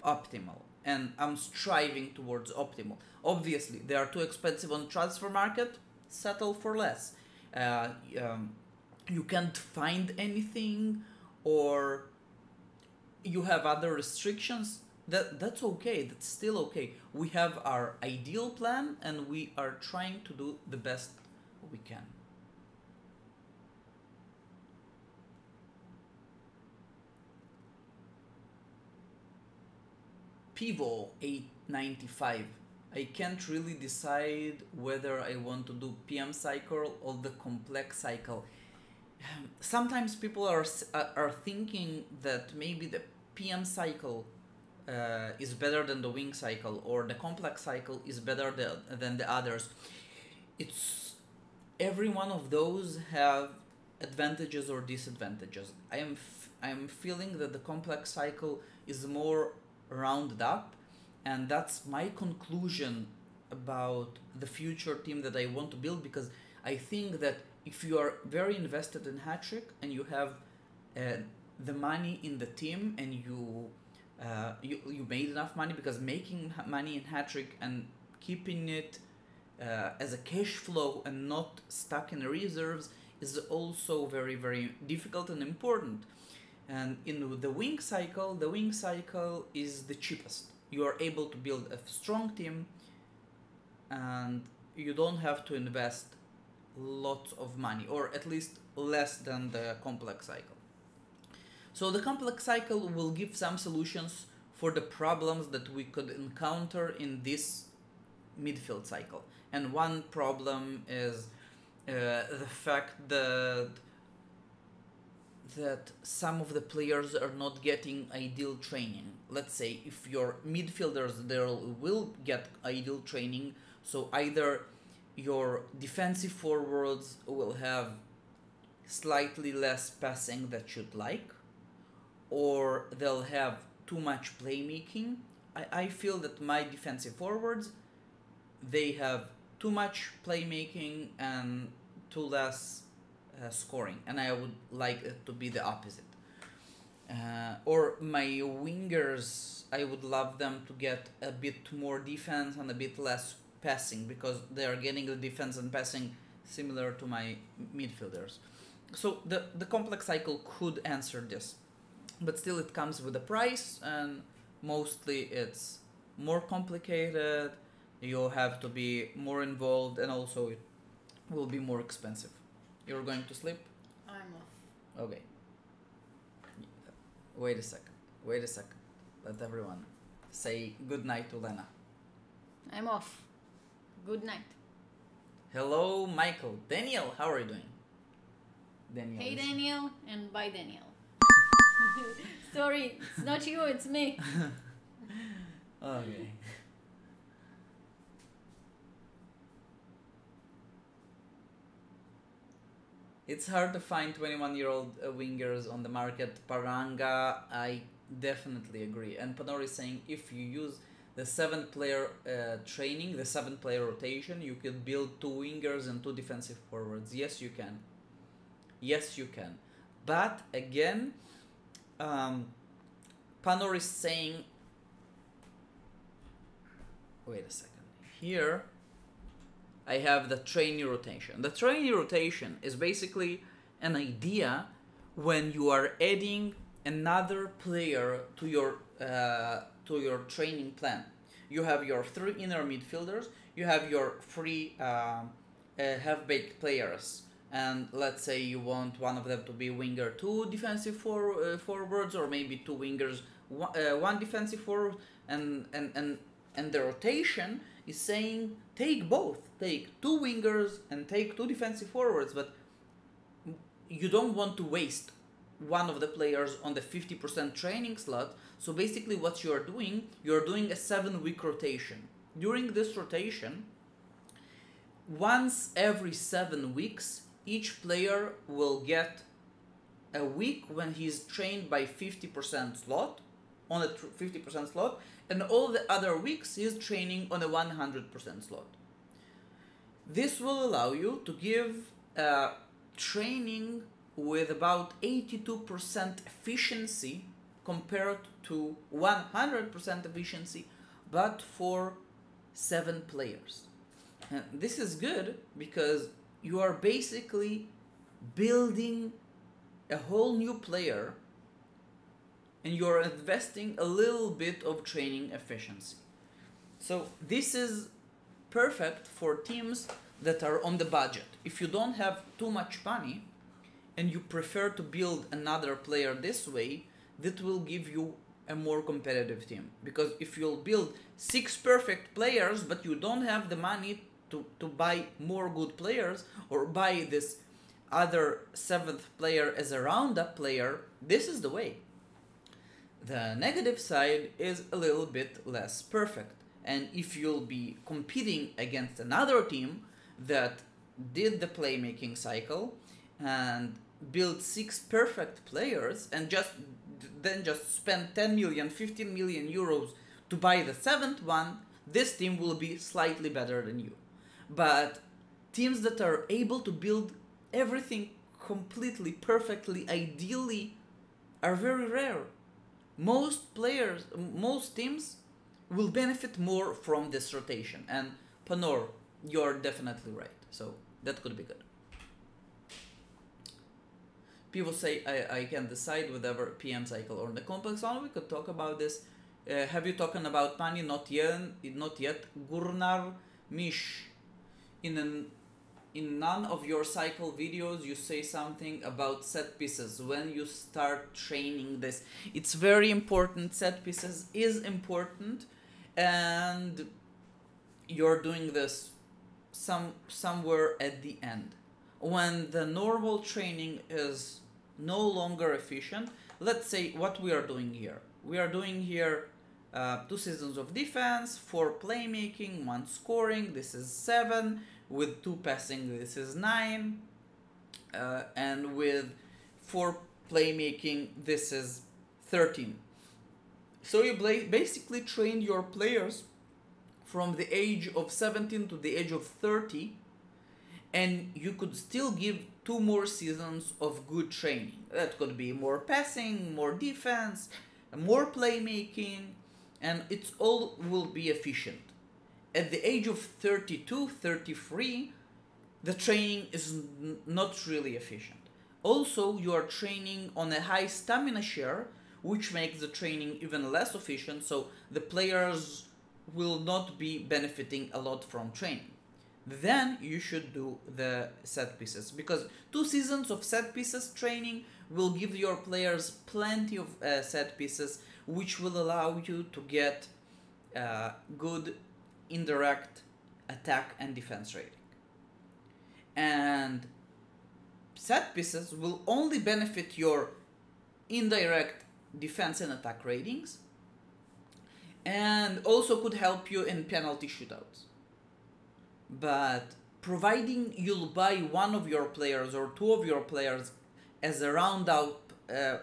optimal, and I'm striving towards optimal. Obviously, they are too expensive on transfer market. Settle for less. You can't find anything, or you have other restrictions. That's okay. That's still okay. We have our ideal plan, and we are trying to do the best we can. Pivo 895. I can't really decide whether I want to do PM cycle or the complex cycle. Sometimes people are thinking that maybe the PM cycle is better than the wing cycle, or the complex cycle is better than the others. It's every one of those have advantages or disadvantages. I am feeling that the complex cycle is more rounded up, and that's my conclusion about the future team that I want to build, because I think that if you are very invested in Hattrick and you have the money in the team, and you made enough money, because making money in Hattrick and keeping it as a cash flow and not stuck in reserves is also very, very difficult and important. And in the wing cycle is the cheapest. You are able to build a strong team, and you don't have to invest lots of money, or at least less than the complex cycle. So the complex cycle will give some solutions for the problems that we could encounter in this midfield cycle. And one problem is the fact that some of the players are not getting ideal training. Let's say if your midfielders, they will get ideal training, so either your defensive forwards will have slightly less passing that you'd like, or they'll have too much playmaking. I feel that my defensive forwards, they have too much playmaking and too less scoring, and I would like it to be the opposite. Or my wingers, I would love them to get a bit more defense and a bit less passing, because they are getting the defense and passing similar to my midfielders. So the complex cycle could answer this. but still it comes with a price, and mostly it's more complicated. You have to be more involved, and also it will be more expensive. You're going to sleep? I'm off. Okay. Wait a second. Wait a second. Let everyone say good night to Lena. I'm off. Good night. Hello, Michael. Daniel, how are you doing? Daniel. Hey Daniel, and bye Daniel. Sorry, it's not you, it's me. Okay. It's hard to find 21-year-old wingers on the market. Paranga, I definitely agree. And Panori is saying if you use the 7-player training, the 7-player rotation, you can build 2 wingers and 2 defensive forwards. Yes, you can. Yes, you can. But again, Panor is saying, wait a second. Here, I have the trainee rotation. The trainee rotation is basically an idea when you are adding another player to your training plan. You have your 3 inner midfielders, you have your 3 half-baked players, and let's say you want one of them to be winger, 2 defensive forwards, or maybe 2 wingers, 1 defensive forward, and the rotation is saying take both, take 2 wingers and take 2 defensive forwards, but you don't want to waste one of the players on the 50% training slot. So basically what you're doing a 7-week rotation. During this rotation, once every 7 weeks, each player will get a week when he's trained by 50% slot, on a 50% slot, and all the other weeks he's training on a 100% slot. This will allow you to give training with about 82% efficiency compared to 100% efficiency, but for 7 players. And this is good because you are basically building a whole new player and you're investing a little bit of training efficiency. So this is perfect for teams that are on the budget. If you don't have too much money and you prefer to build another player this way, that will give you a more competitive team. Because if you'll build 6 perfect players but you don't have the money to buy more good players, or buy this other 7th player as a roundup player, this is the way. The negative side is a little bit less perfect. And if you'll be competing against another team that did the playmaking cycle and build 6 perfect players and just spend 10 million, 15 million euros to buy the 7th one, this team will be slightly better than you. But teams that are able to build everything completely, perfectly, ideally, are very rare. Most teams will benefit more from this rotation. And Panor, you're definitely right. So that could be good. People say I can decide whether PM cycle or the complex one. We could talk about this. Have you talked about money? Not yet. Gurnar Mish. In none of your cycle videos you say something about set pieces. When you start training this, it's very important. Set pieces is important, and you're doing this somewhere at the end. When the normal training is no longer efficient, let's say what we are doing here. We are doing here 2 seasons of defense, 4 playmaking, 1 scoring, this is 7, with 2 passing, this is 9, and with 4 playmaking, this is 13. So you basically train your players from the age of 17 to the age of 30, and you could still give 2 more seasons of good training. That could be more passing, more defense, more playmaking, and it's all will be efficient. At the age of 32, 33, the training is not really efficient. Also, you are training on a high stamina share, which makes the training even less efficient, so the players will not be benefiting a lot from training. Then you should do the set pieces, because 2 seasons of set pieces training will give your players plenty of set pieces, which will allow you to get good indirect attack and defense rating. And set pieces will only benefit your indirect defense and attack ratings, and also could help you in penalty shootouts. But providing you'll buy one of your players or 2 of your players as a round out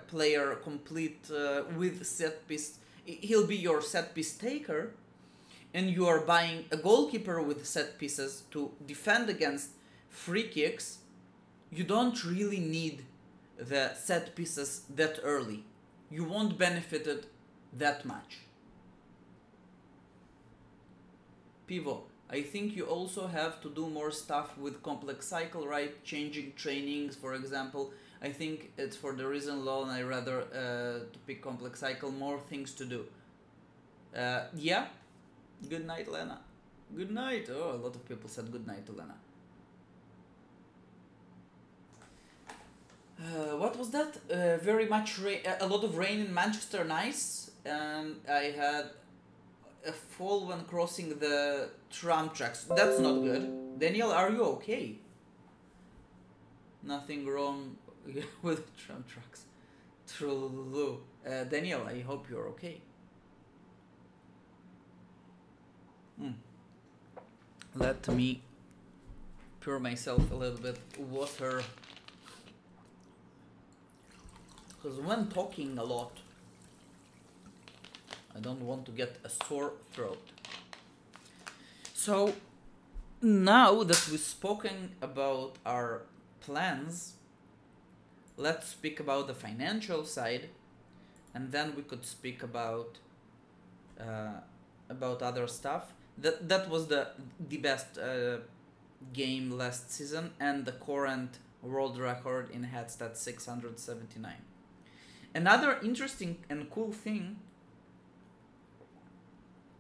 player complete with set piece, he'll be your set piece taker, and you are buying a goalkeeper with set pieces to defend against free kicks, you don't really need the set pieces that early. You won't benefit it that much. Pivo, I think you also have to do more stuff with complex cycle, right? Changing trainings, for example. I think it's for the reason alone I rather to pick complex cycle, more things to do. Yeah. Good night, Lena. Good night. Oh, a lot of people said good night to Lena. What was that? Very much rain, a lot of rain in Manchester, nice. And I had a fall when crossing the tram tracks. That's not good. Daniel, are you okay? Nothing wrong with tram tracks. True. Daniel, I hope you're okay. Let me pour myself a little bit water, because when talking a lot I don't want to get a sore throat. So now that we've spoken about our plans, let's speak about the financial side, and then we could speak about other stuff. That was the best game last season, and the current world record in head stats 679. Another interesting and cool thing,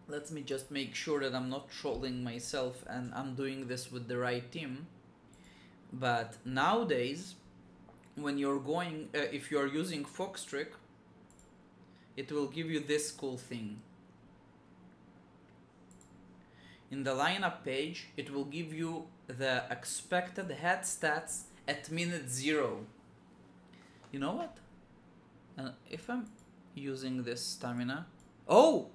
let me just make sure that I'm not trolling myself and I'm doing this with the right team. But nowadays, when you're going, if you're using Foxtrick, it will give you this cool thing. In the lineup page, it will give you the expected head stats at minute 0. You know what? If I'm using this stamina, oh,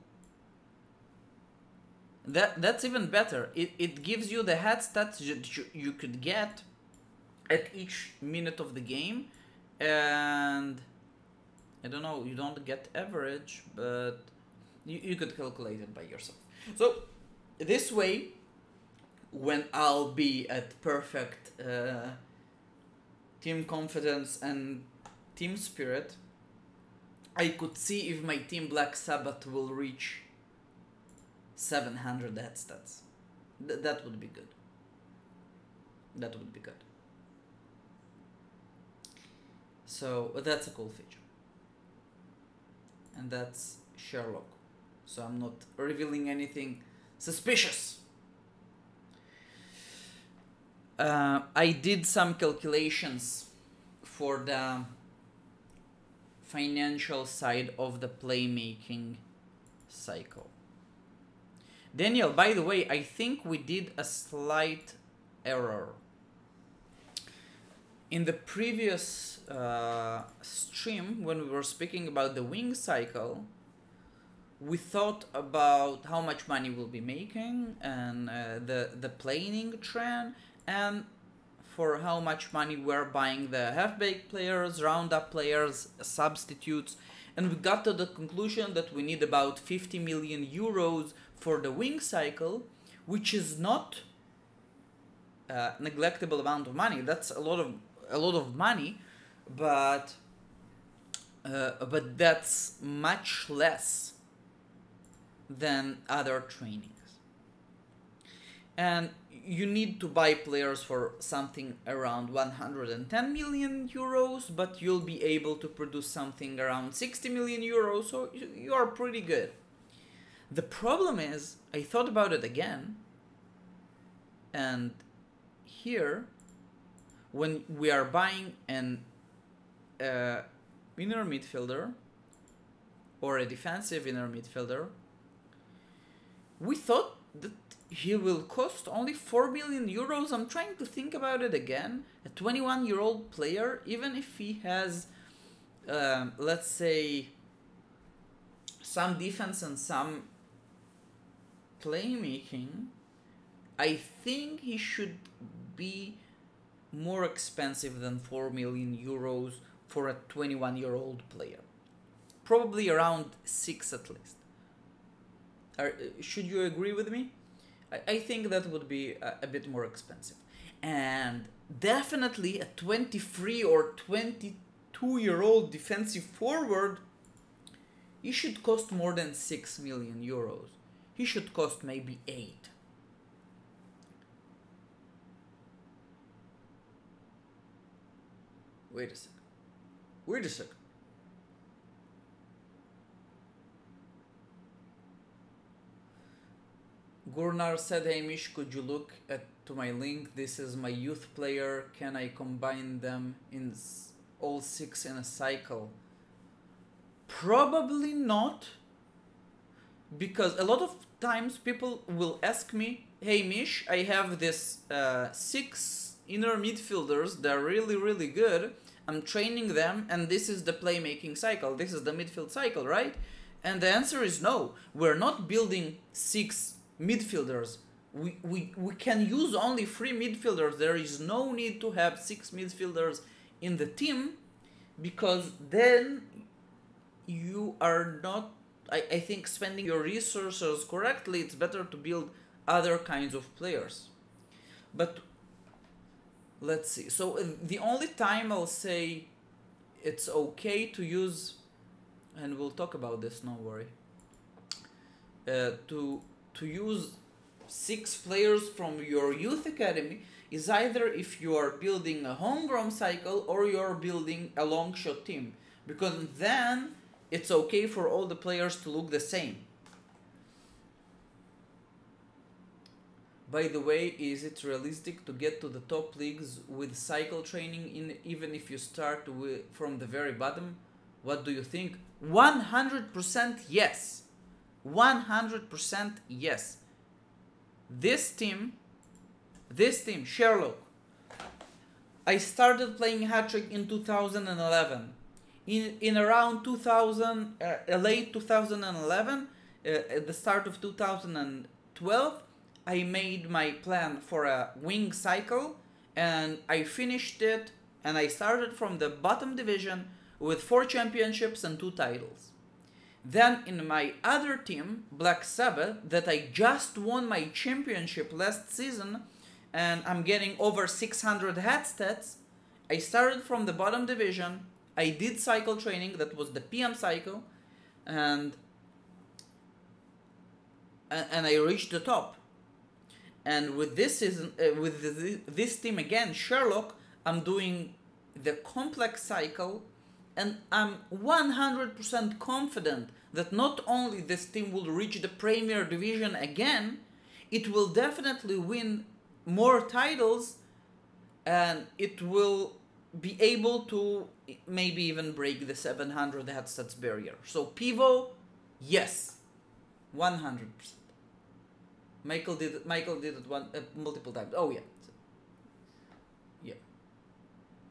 that's even better. It gives you the head stats you could get at each minute of the game, and I don't know, you don't get average, but you could calculate it by yourself. So this way, when I'll be at perfect team confidence and team spirit, I could see if my team Black Sabbath will reach 700 head stats. That would be good. That would be good. So that's a cool feature. And that's Sherlock. So I'm not revealing anything suspicious. I did some calculations for the financial side of the playmaking cycle. Daniel, by the way, I think we did a slight error. In the previous stream, when we were speaking about the wing cycle, we thought about how much money we'll be making and the planning trend, and for how much money we're buying the half-baked players, roundup players, substitutes, and we got to the conclusion that we need about 50 million euros for the wing cycle, which is not a neglectable amount of money. That's a lot of money, but that's much less than other trainings. and you need to buy players for something around 110 million euros, but you'll be able to produce something around 60 million euros, so you are pretty good. The problem is, I thought about it again, and here, when we are buying an inner midfielder or a defensive inner midfielder, we thought that he will cost only 4 million euros. I'm trying to think about it again. A 21-year-old player, even if he has, let's say, some defense and some playmaking, I think he should be more expensive than 4 million euros for a 21-year-old player. Probably around 6 at least. Should you agree with me? I think that would be a bit more expensive. And definitely a 23 or 22-year-old defensive forward, he should cost more than 6 million euros. He should cost maybe 8. Wait a second. Gurnar said, "Hey Mish, could you look to my link? This is my youth player. Can I combine them in all 6 in a cycle?" Probably not, because a lot of times people will ask me, "Hey Mish, I have this 6 inner midfielders. They're really, really good. I'm training them, and this is the playmaking cycle. This is the midfield cycle, right?" And the answer is no. We're not building 6 midfielders. We can use only 3 midfielders. There is no need to have 6 midfielders in the team, because then you are not, I think, spending your resources correctly. It's better to build other kinds of players. But let's see. So the only time I'll say it's okay to use, and we'll talk about this, no worry, to use 6 players from your youth academy is either if you are building a homegrown cycle or you're building a long shot team, because then it's okay for all the players to look the same. By the way, is it realistic to get to the top leagues with cycle training, even if you start from the very bottom? What do you think? 100% yes. 100% yes. This team, Sherlock, I started playing Hattrick in 2011. In around late 2011, at the start of 2012, I made my plan for a wing cycle, and I finished it, and I started from the bottom division with 4 championships and 2 titles. Then in my other team, Black Sabbath, that I just won my championship last season, and I'm getting over 600 hat stats, I started from the bottom division, I did cycle training, that was the PM cycle, and I reached the top. And with this season, this team again, Sherlock, I'm doing the complex cycle, and I'm 100% confident that not only this team will reach the Premier Division again, it will definitely win more titles, and it will be able to maybe even break the 700 hat stats barrier. So Pivo, yes, 100%. Michael did it multiple times. Oh yeah. Yeah.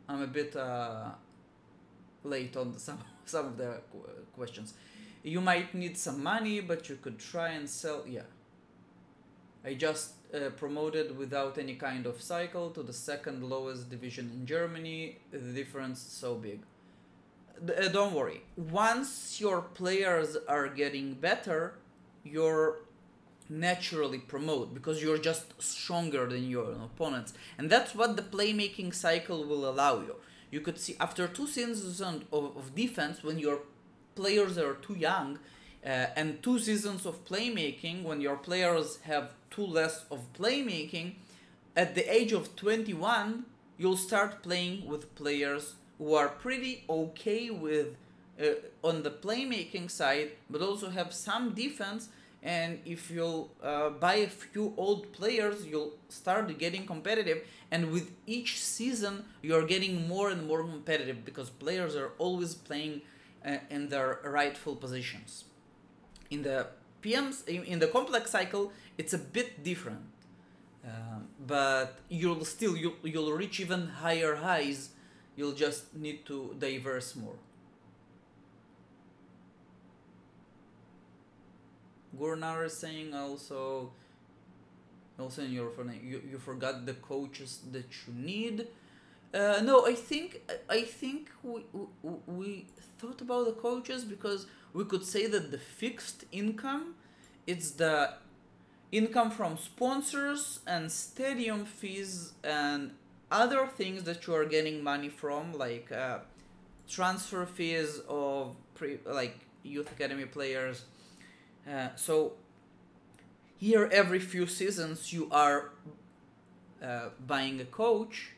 I'm a bit late on some of the questions. You might need some money, but you could try and sell. Yeah. I just promoted without any kind of cycle to the 2nd lowest division in Germany. The difference is so big. Don't worry. Once your players are getting better, you're naturally promote, because you're just stronger than your opponents, and that's what the playmaking cycle will allow you. You could see after 2 seasons of defense, when your players are too young, and 2 seasons of playmaking, when your players have 2 less of playmaking, at the age of 21, you'll start playing with players who are pretty okay with on the playmaking side, but also have some defense. And if you'll buy a few old players, you'll start getting competitive. And with each season, you're getting more and more competitive because players are always playing in their rightful positions. In the PMs, in the complex cycle, it's a bit different. But you'll reach even higher highs. You'll just need to diverse more. Gurnar is saying also in your phone, you forgot the coaches that you need. No, I think we thought about the coaches because we could say that the fixed income, it's the income from sponsors and stadium fees and other things that you are getting money from, like transfer fees of like youth academy players. So here every few seasons you are buying a coach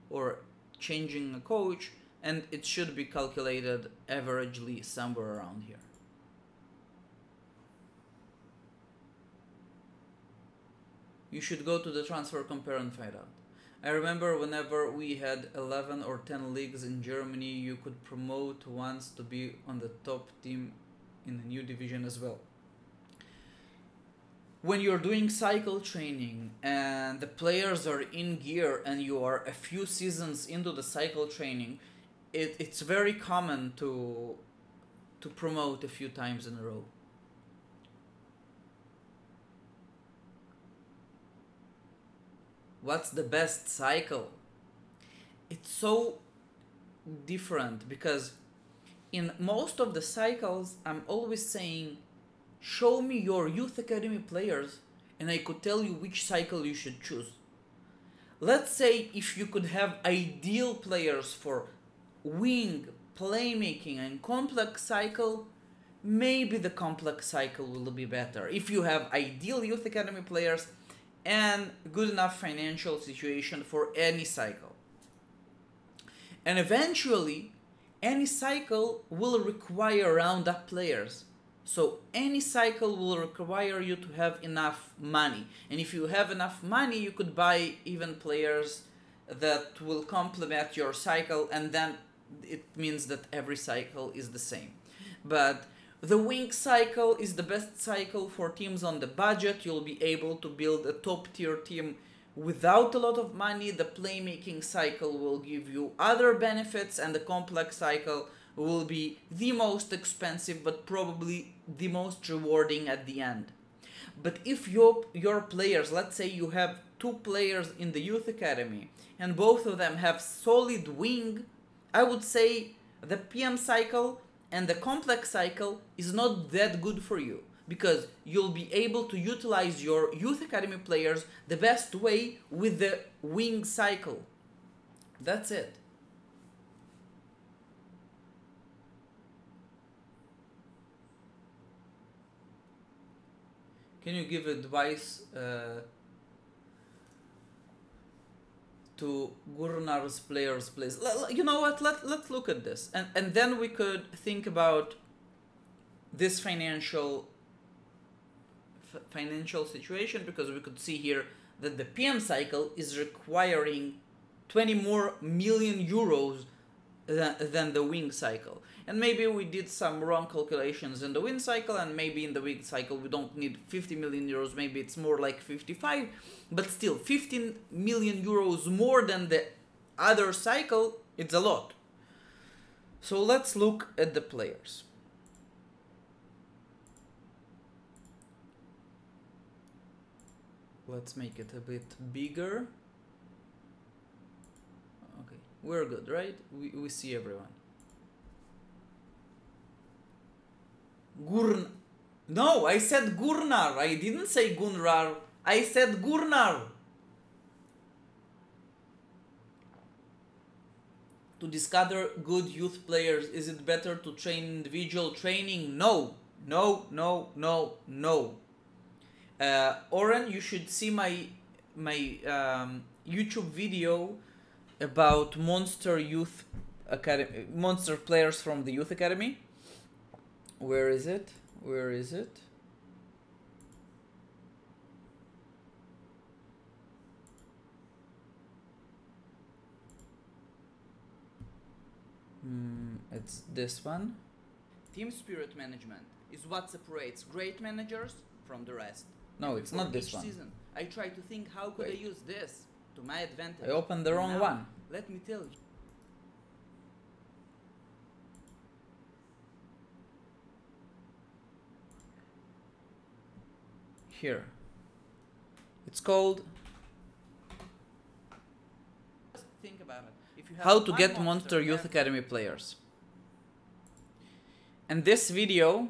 or changing a coach, and it should be calculated averagely somewhere around here. You should go to the transfer compare and find out. I remember whenever we had 11 or 10 leagues in Germany, you could promote once to be on the top team in the new division as well. When you're doing cycle training and the players are in gear and you are a few seasons into the cycle training, it's very common to promote a few times in a row. What's the best cycle? It's so different because in most of the cycles I'm always saying, show me your youth academy players and I could tell you which cycle you should choose. Let's say if you could have ideal players for wing, playmaking and complex cycle, maybe the complex cycle will be better. If you have ideal youth academy players and good enough financial situation for any cycle. And eventually, any cycle will require round-up players. So any cycle will require you to have enough money. And if you have enough money, you could buy even players that will complement your cycle, and then it means that every cycle is the same. But the wing cycle is the best cycle for teams on the budget. You'll be able to build a top tier team without a lot of money. The playmaking cycle will give you other benefits, and the complex cycle will be the most expensive but probably the most rewarding at the end. But if your players, let's say you have 2 players in the youth academy and both of them have solid wing, I would say the PM cycle and the complex cycle is not that good for you, because you'll be able to utilize your youth academy players the best way with the wing cycle. That's it. Can you give advice to Gurnar's players, please? You know what? Let's look at this, and then we could think about this financial situation, because we could see here that the PM cycle is requiring 20 more million euros than the wing cycle. And maybe we did some wrong calculations in the wing cycle, and maybe in the wing cycle we don't need 50 million euros, maybe it's more like 55, but still 15 million euros more than the other cycle, it's a lot. So let's look at the players. Let's make it a bit bigger. Okay, we're good, right? We see everyone. No, I said Gurnar. I didn't say Gunrar. I said Gurnar. To discover good youth players, is it better to train individual training? No, No, no, no, no. Oren, you should see my YouTube video about Monster Youth Academy, Monster players from the Youth Academy. Where is it? Where is it? It's this one. Team spirit management is what separates great managers from the rest. No, it's not this one. Season, I try to think how could I use this to my advantage. I opened the wrong one. Let me tell you. Here. It's called. Just think about it. If you have how to get Monster Youth Academy players. And this video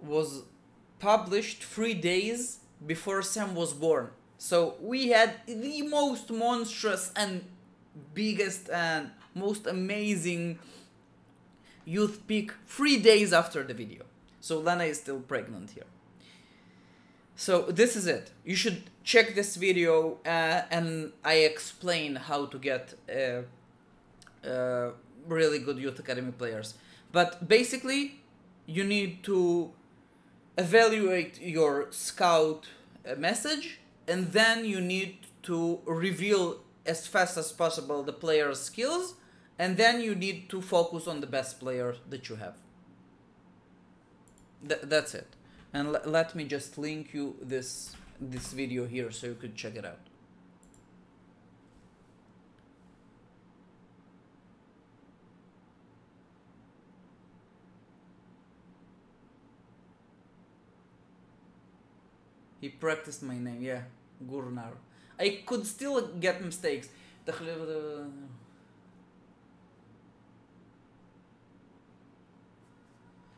was published 3 days before Sam was born. So we had the most monstrous and biggest and most amazing youth pick 3 days after the video. So Lana is still pregnant here. So this is it. You should check this video and I explain how to get really good Youth Academy players. But basically, you need to evaluate your scout message, and then you need to reveal as fast as possible the player's skills, and then you need to focus on the best player that you have. That's it. And let me just link you this video here so you could check it out. He practiced my name, yeah, Gurnar. I could still get mistakes.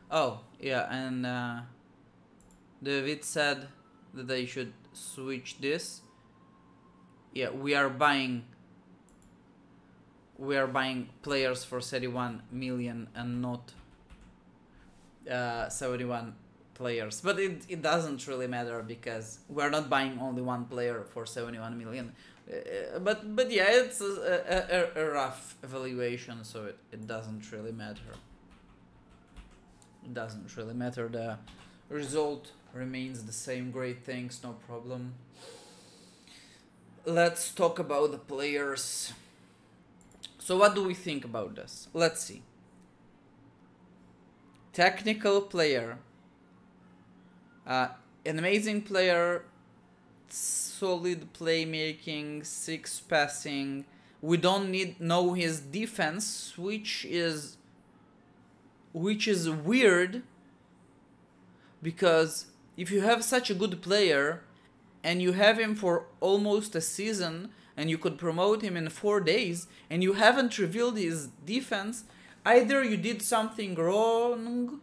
Oh, yeah, and David said that I should switch this. Yeah, we are buying players for 31 million and not 71 players, but it doesn't really matter because we're not buying only one player for 71 million. But yeah, it's a rough evaluation, so it doesn't really matter. It doesn't really matter. The result remains the same. Great, thanks, no problem. Let's talk about the players. So what do we think about this? Let's see. Technical player. An amazing player, solid playmaking, 6 passing. We don't know his defense, which is weird, because if you have such a good player and you have him for almost a season and you could promote him in 4 days and you haven't revealed his defense, either you did something wrong,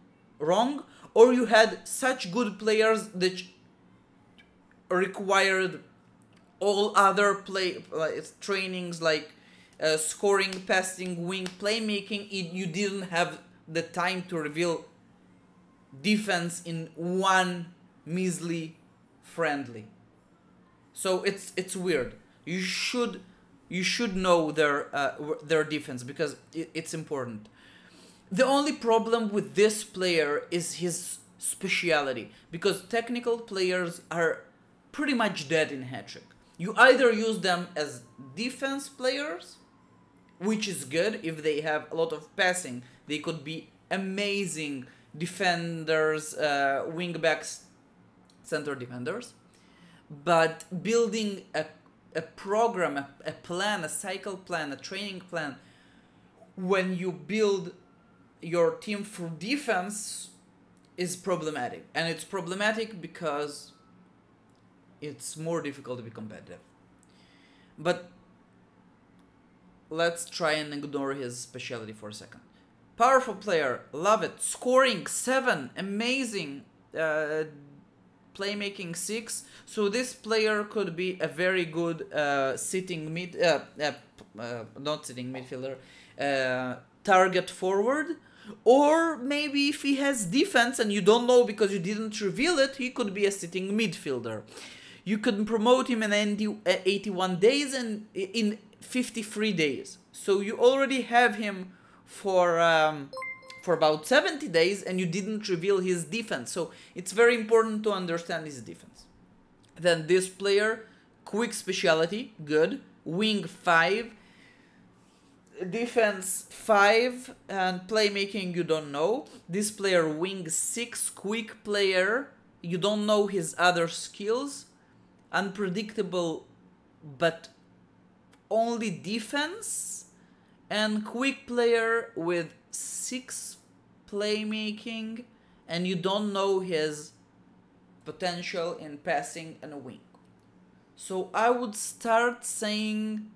or you had such good players that required all other trainings like scoring, passing, wing, playmaking. You didn't have the time to reveal defense in one measly friendly. So it's weird. You should know their defense because it's important. The only problem with this player is his speciality, because technical players are pretty much dead in Hattrick. You either use them as defense players, which is good if they have a lot of passing. They could be amazing defenders, wingbacks, center defenders. But building a program, a plan, a cycle plan, a training plan, when you build your team for defense is problematic. And it's problematic because it's more difficult to be competitive. But let's try and ignore his specialty for a second. Powerful player, love it. Scoring 7, amazing. Playmaking 6. So this player could be a very good sitting not sitting midfielder, target forward, Or maybe if he has defense and you don't know because you didn't reveal it, he could be a sitting midfielder. You can promote him in 81 days and in 53 days. So you already have him for about 70 days and you didn't reveal his defense. So it's very important to understand his defense. Then this player, quick speciality, good. Wing 5. Defense 5 and playmaking you don't know. This player wing 6, quick player, you don't know his other skills. Unpredictable but only defense, and quick player with 6 playmaking and you don't know his potential in passing and wing. So I would start saying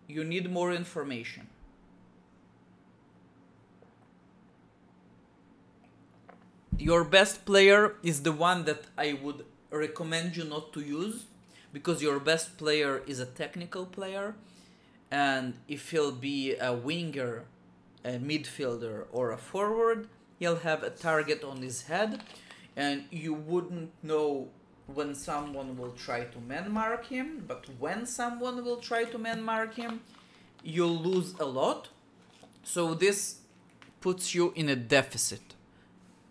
you need more information. Your best player is the one that I would recommend you not to use, because your best player is a technical player, and if he'll be a winger, a midfielder or a forward, he'll have a target on his head and you wouldn't know when someone will try to man mark him, but when someone will try to man mark him, you'll lose a lot. So this puts you in a deficit,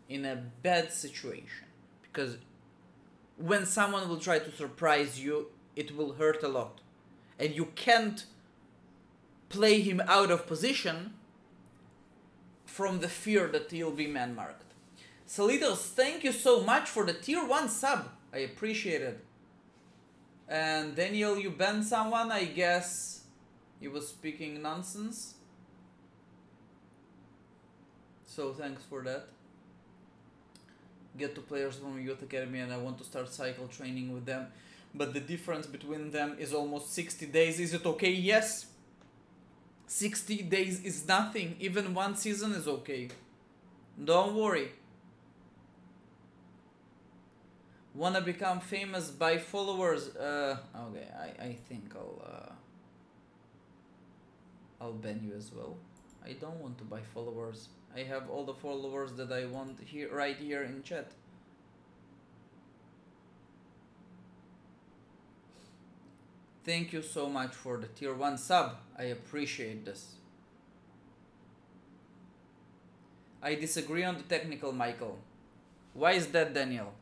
in a bad situation, because when someone will try to surprise you, it will hurt a lot. And you can't play him out of position from the fear that he'll be man marked. Salitos, thank you so much for the tier 1 sub. I appreciate it. And Daniel, you banned someone, I guess he was speaking nonsense. So thanks for that. Get to players from Youth Academy and I want to start cycle training with them. But the difference between them is almost 60 days. Is it okay? Yes. 60 days is nothing. Even 1 season is okay. Don't worry. Wanna become famous by followers? Okay, I think I'll ban you as well. I don't want to buy followers. I have all the followers that I want here, right here in chat. Thank you so much for the tier 1 sub. I appreciate this. I disagree on the technical, Michael. Why is that, Daniel?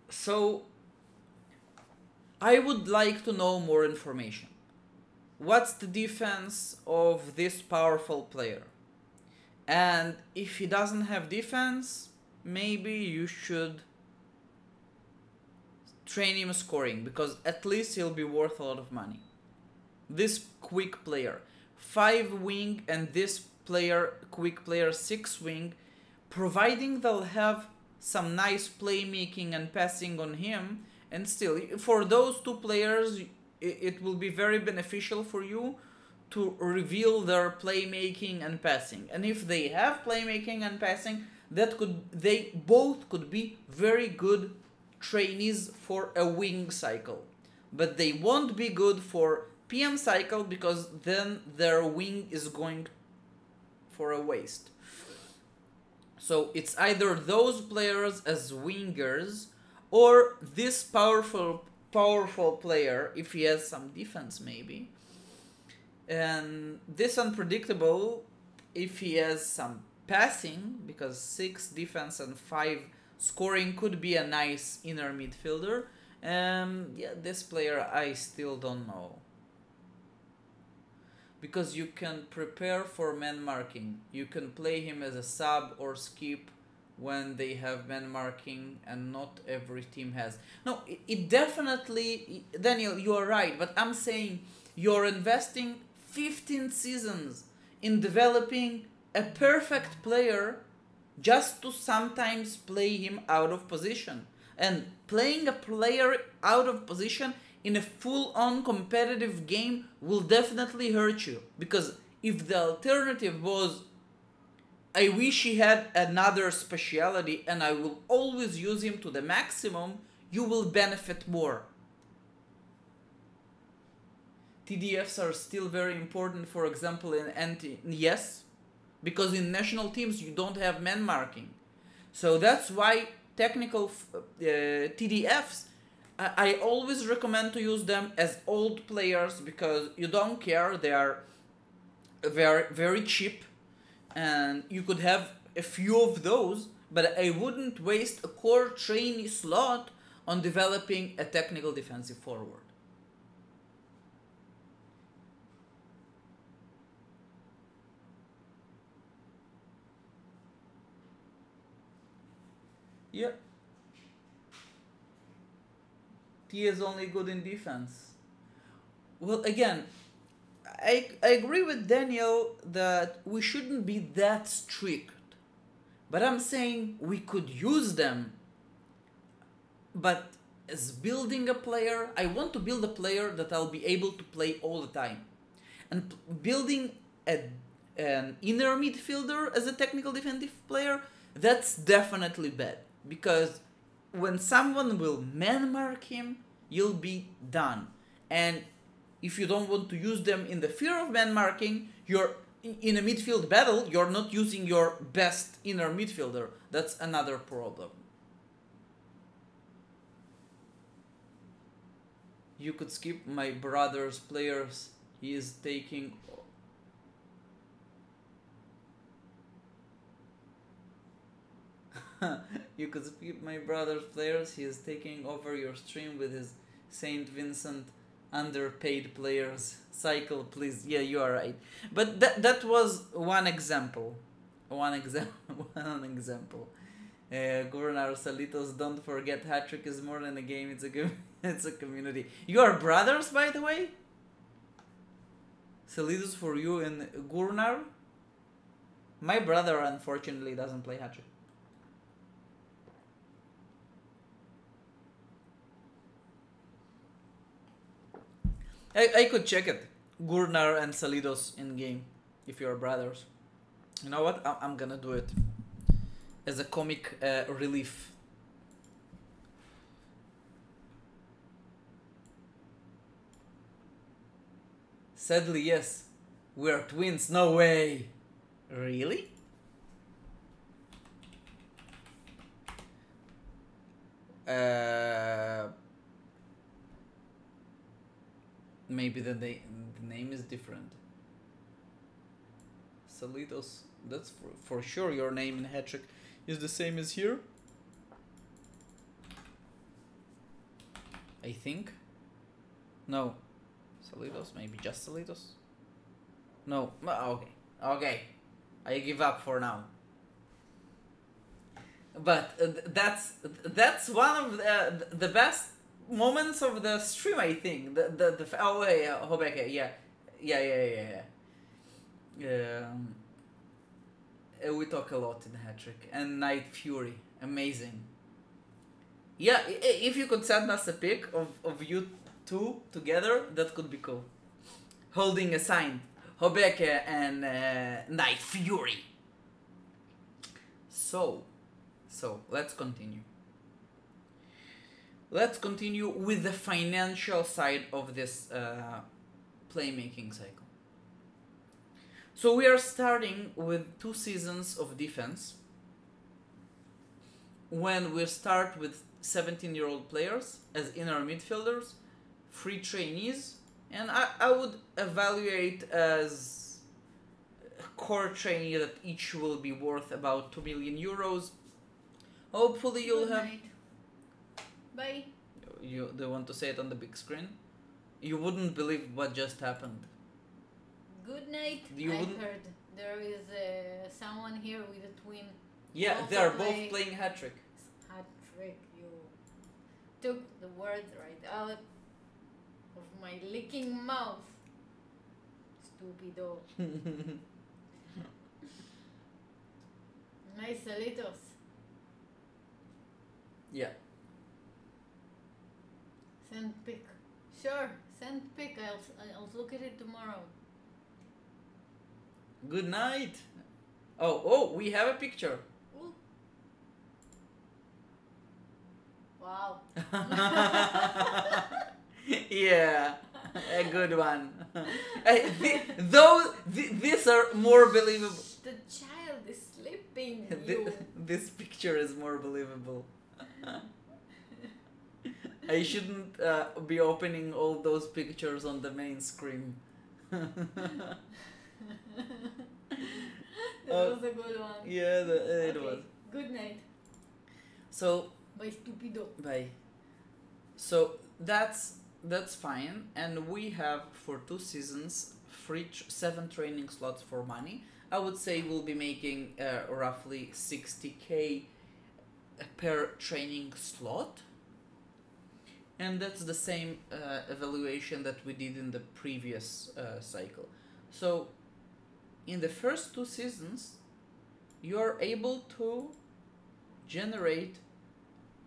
So, I would like to know more information. What's the defense of this powerful player? And if he doesn't have defense, maybe you should train him scoring, because at least he'll be worth a lot of money. This quick player, 5 wing, and this player, quick player, 6 wing, providing they'll have some nice playmaking and passing on him, and still, for those 2 players, it will be very beneficial for you to reveal their playmaking and passing. And if they have playmaking and passing, they both could be very good trainees for a wing cycle. But they won't be good for PM cycle, because then their wing is going for a waste. So it's either those players as wingers, or this powerful player, if he has some defense maybe, and this unpredictable if he has some passing, because 6 defense and 5 scoring could be a nice inner midfielder. Yeah, this player I still don't know, because you can prepare for man marking. You can play him as a sub or skip when they have man marking, and not every team has. No, it definitely, Daniel, you are right, but I'm saying you're investing 15 seasons in developing a perfect player just to sometimes play him out of position. And playing a player out of position in a full-on competitive game will definitely hurt you, because if the alternative was, I wish he had another speciality and I will always use him to the maximum, you will benefit more. TDFs are still very important, for example, in yes, because in national teams you don't have man marking. So that's why technical TDFs, I always recommend to use them as old players because you don't care, they are very, very cheap and you could have a few of those, but I wouldn't waste a core trainee slot on developing a technical defensive forward. Yeah. T is only good in defense. Well, again, I agree with Daniel that we shouldn't be that strict. But I'm saying we could use them. But as building a player, I want to build a player that I'll be able to play all the time. And building an inner midfielder as a technical defensive player, that's definitely bad. Because when someone will man mark him, you'll be done. And if you don't want to use them in the fear of man marking, you're in a midfield battle, you're not using your best inner midfielder. That's another problem. You could skip my brother's players. He is taking... You could skip my brother's players. He is taking over your stream with his Saint Vincent underpaid players. Cycle, please. Yeah, you are right. But that was one example. One example. Gurnar Salitos, don't forget, Hattrick is more than a game. It's a community. You are brothers, by the way? Salitos for you and Gurnar? My brother, unfortunately, doesn't play Hattrick. I could check it. Gurnar and Salidos in game, if you are brothers. You know what? I'm gonna do it as a comic relief. Sadly, yes. We are twins. No way. Really? Maybe the name is different. Salitos, that's for sure your name in Hattrick is the same as here. I think. No. Salitos, maybe just Salitos? No. Okay. Okay. I give up for now. But that's one of the best moments of the stream, I think. Oh yeah, Hobeke, yeah. We talk a lot in Hattrick. And Night Fury, amazing. Yeah, if you could send us a pic of you two together, that could be cool. Holding a sign, Hobeke and Night Fury. So let's continue. Let's continue with the financial side of this playmaking cycle. So we are starting with 2 seasons of defense. When we start with 17-year-old players as inner midfielders, 3 trainees, and I would evaluate as a core trainee that each will be worth about 2 million euros. Hopefully you'll have... Bye. You do want to say it on the big screen? You wouldn't believe what just happened. Good night. I heard there is someone here with a twin. Yeah, they are both playing Hattrick. Hattrick, you took the words right out of my licking mouth. Stupido. Nice Salitos. Yeah. Send pic. Sure, send pic. I'll look at it tomorrow. Good night. Oh, we have a picture. Ooh. Wow. Yeah. A good one. These are more believable. The child is sleeping. This picture is more believable. I shouldn't be opening all those pictures on the main screen. That was a good one. Yeah, it Okay. was. Good night. So Bye, stupido. bye. So that's fine, and we have for 2 seasons free 7 training slots for money. I would say we'll be making roughly 60k per training slot, and that's the same evaluation that we did in the previous cycle. So in the first 2 seasons you are able to generate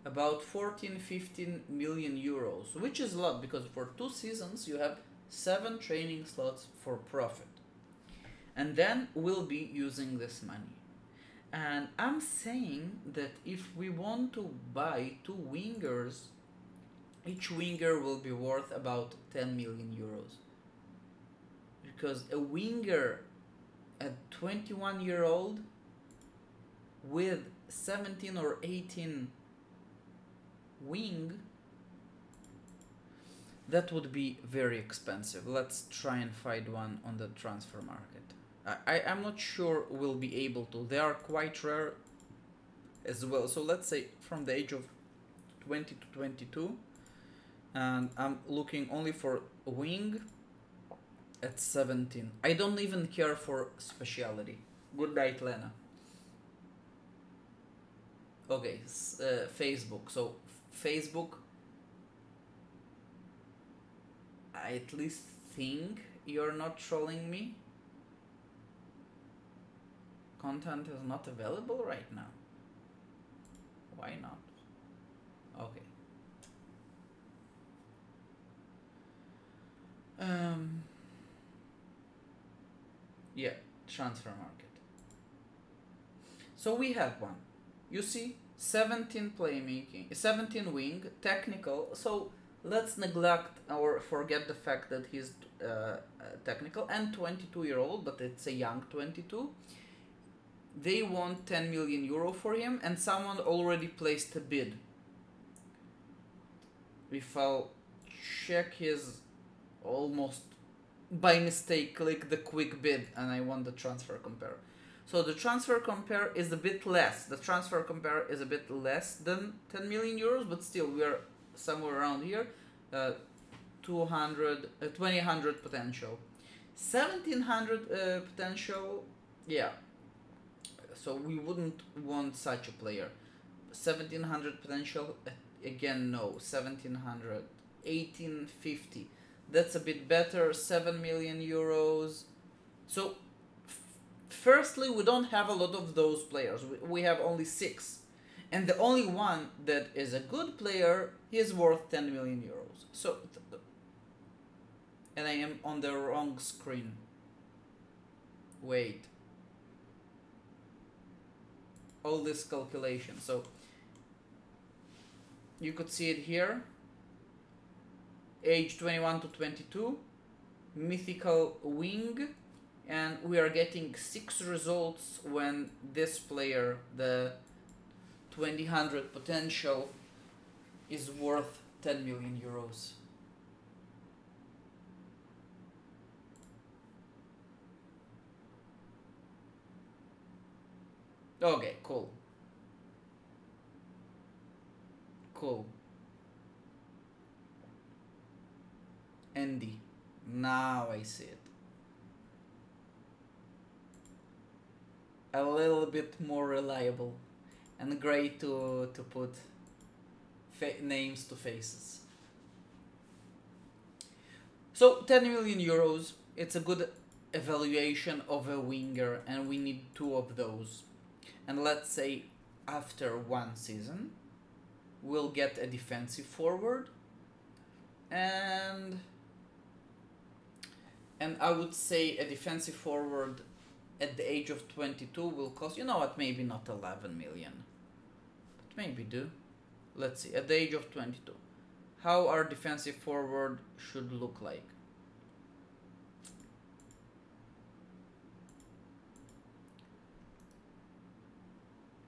about 14-15 million euros, which is a lot, because for 2 seasons you have 7 training slots for profit, and then we'll be using this money. And I'm saying that if we want to buy 2 wingers, each winger will be worth about 10 million euros, because a winger at 21-year-old with 17 or 18 wing, that would be very expensive. Let's try and find one on the transfer market. I'm not sure we'll be able to. They are quite rare as well. So let's say from the age of 20 to 22, and I'm looking only for wing at 17. I don't even care for speciality. Good night, Lena. Okay, Facebook. So Facebook, I at least think you're not trolling me. Content is not available right now. Why not? Okay. Yeah, transfer market. So we have one. You see, 17 playmaking, 17 wing, technical. So let's neglect or forget the fact that he's technical and 22-year-old, but it's a young 22. They want 10 million euro for him, and someone already placed a bid. If I'll check his, almost by mistake click the quick bid, and I want the transfer compare. So the transfer compare is a bit less. The transfer compare is a bit less than 10 million euros, but still we are somewhere around here. 2000 potential, 1700 potential. Yeah. So we wouldn't want such a player. 1700 potential, again no. 1700, 1850. That's a bit better. 7 million euros. So firstly, we don't have a lot of those players. We have only 6. And the only one that is a good player is worth 10 million euros. So, and I am on the wrong screen. Wait. All this calculation. So, you could see it here. Age 21 to 22. Mythical wing. And we are getting 6 results when this player, the 2000 potential, is worth 10 million euros. Okay, cool. Cool. Andy. Now I see it. A little bit more reliable. And great to put names to faces. So 10 million euros, it's a good evaluation of a winger, and we need 2 of those. And let's say after 1 season, we'll get a defensive forward, and I would say a defensive forward at the age of 22 will cost, you know what, maybe not 11 million. Maybe do. Let's see, at the age of 22, how our defensive forward should look like.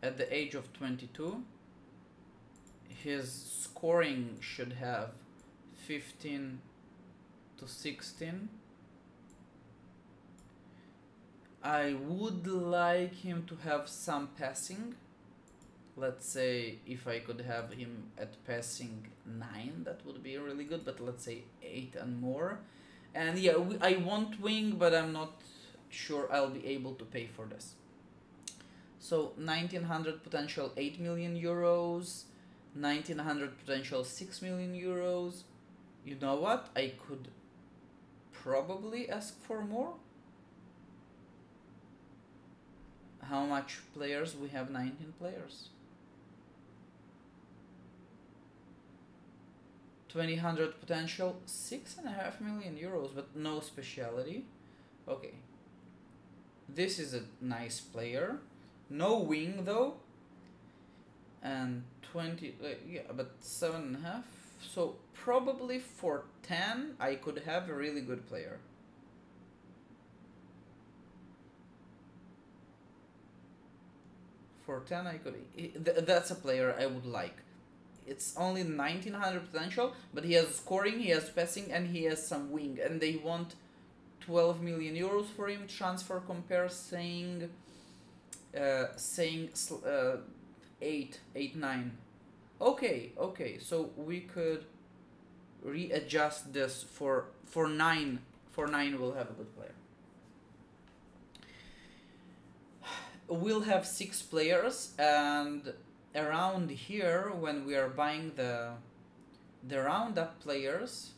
at the age of 22, his scoring should have 15 to 16. I would like him to have some passing. Let's say if I could have him at passing 9, that would be really good, but let's say 8 and more. And yeah, I want wing, but I'm not sure I'll be able to pay for this. So 1900 potential 8 million euros, 1900 potential 6 million euros. You know what? I could probably ask for more. How much players? We have 19 players. 2000 potential, 6.5 million euros, but no speciality. Okay. This is a nice player. No wing though. And 20, yeah, but 7.5. So probably for 10, I could have a really good player. For 10, I could. That's a player I would like. It's only 1900 potential, but he has scoring, he has passing, and he has some wing. And they want 12 million euros for him. Transfer compare saying 8, 9. Okay. So we could readjust this for 9. For 9, we'll have a good player. We'll have 6 players, and around here, when we are buying the roundup players,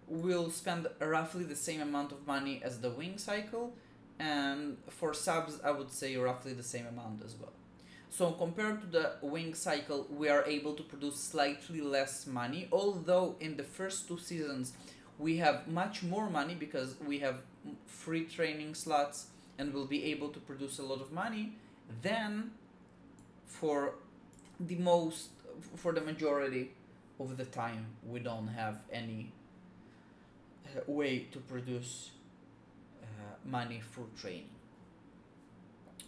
we'll spend roughly the same amount of money as the wing cycle, and for subs I would say roughly the same amount as well. So compared to the wing cycle, we are able to produce slightly less money, although in the first 2 seasons we have much more money because we have free training slots and we'll be able to produce a lot of money. Then for the majority of the time we don't have any way to produce money through training.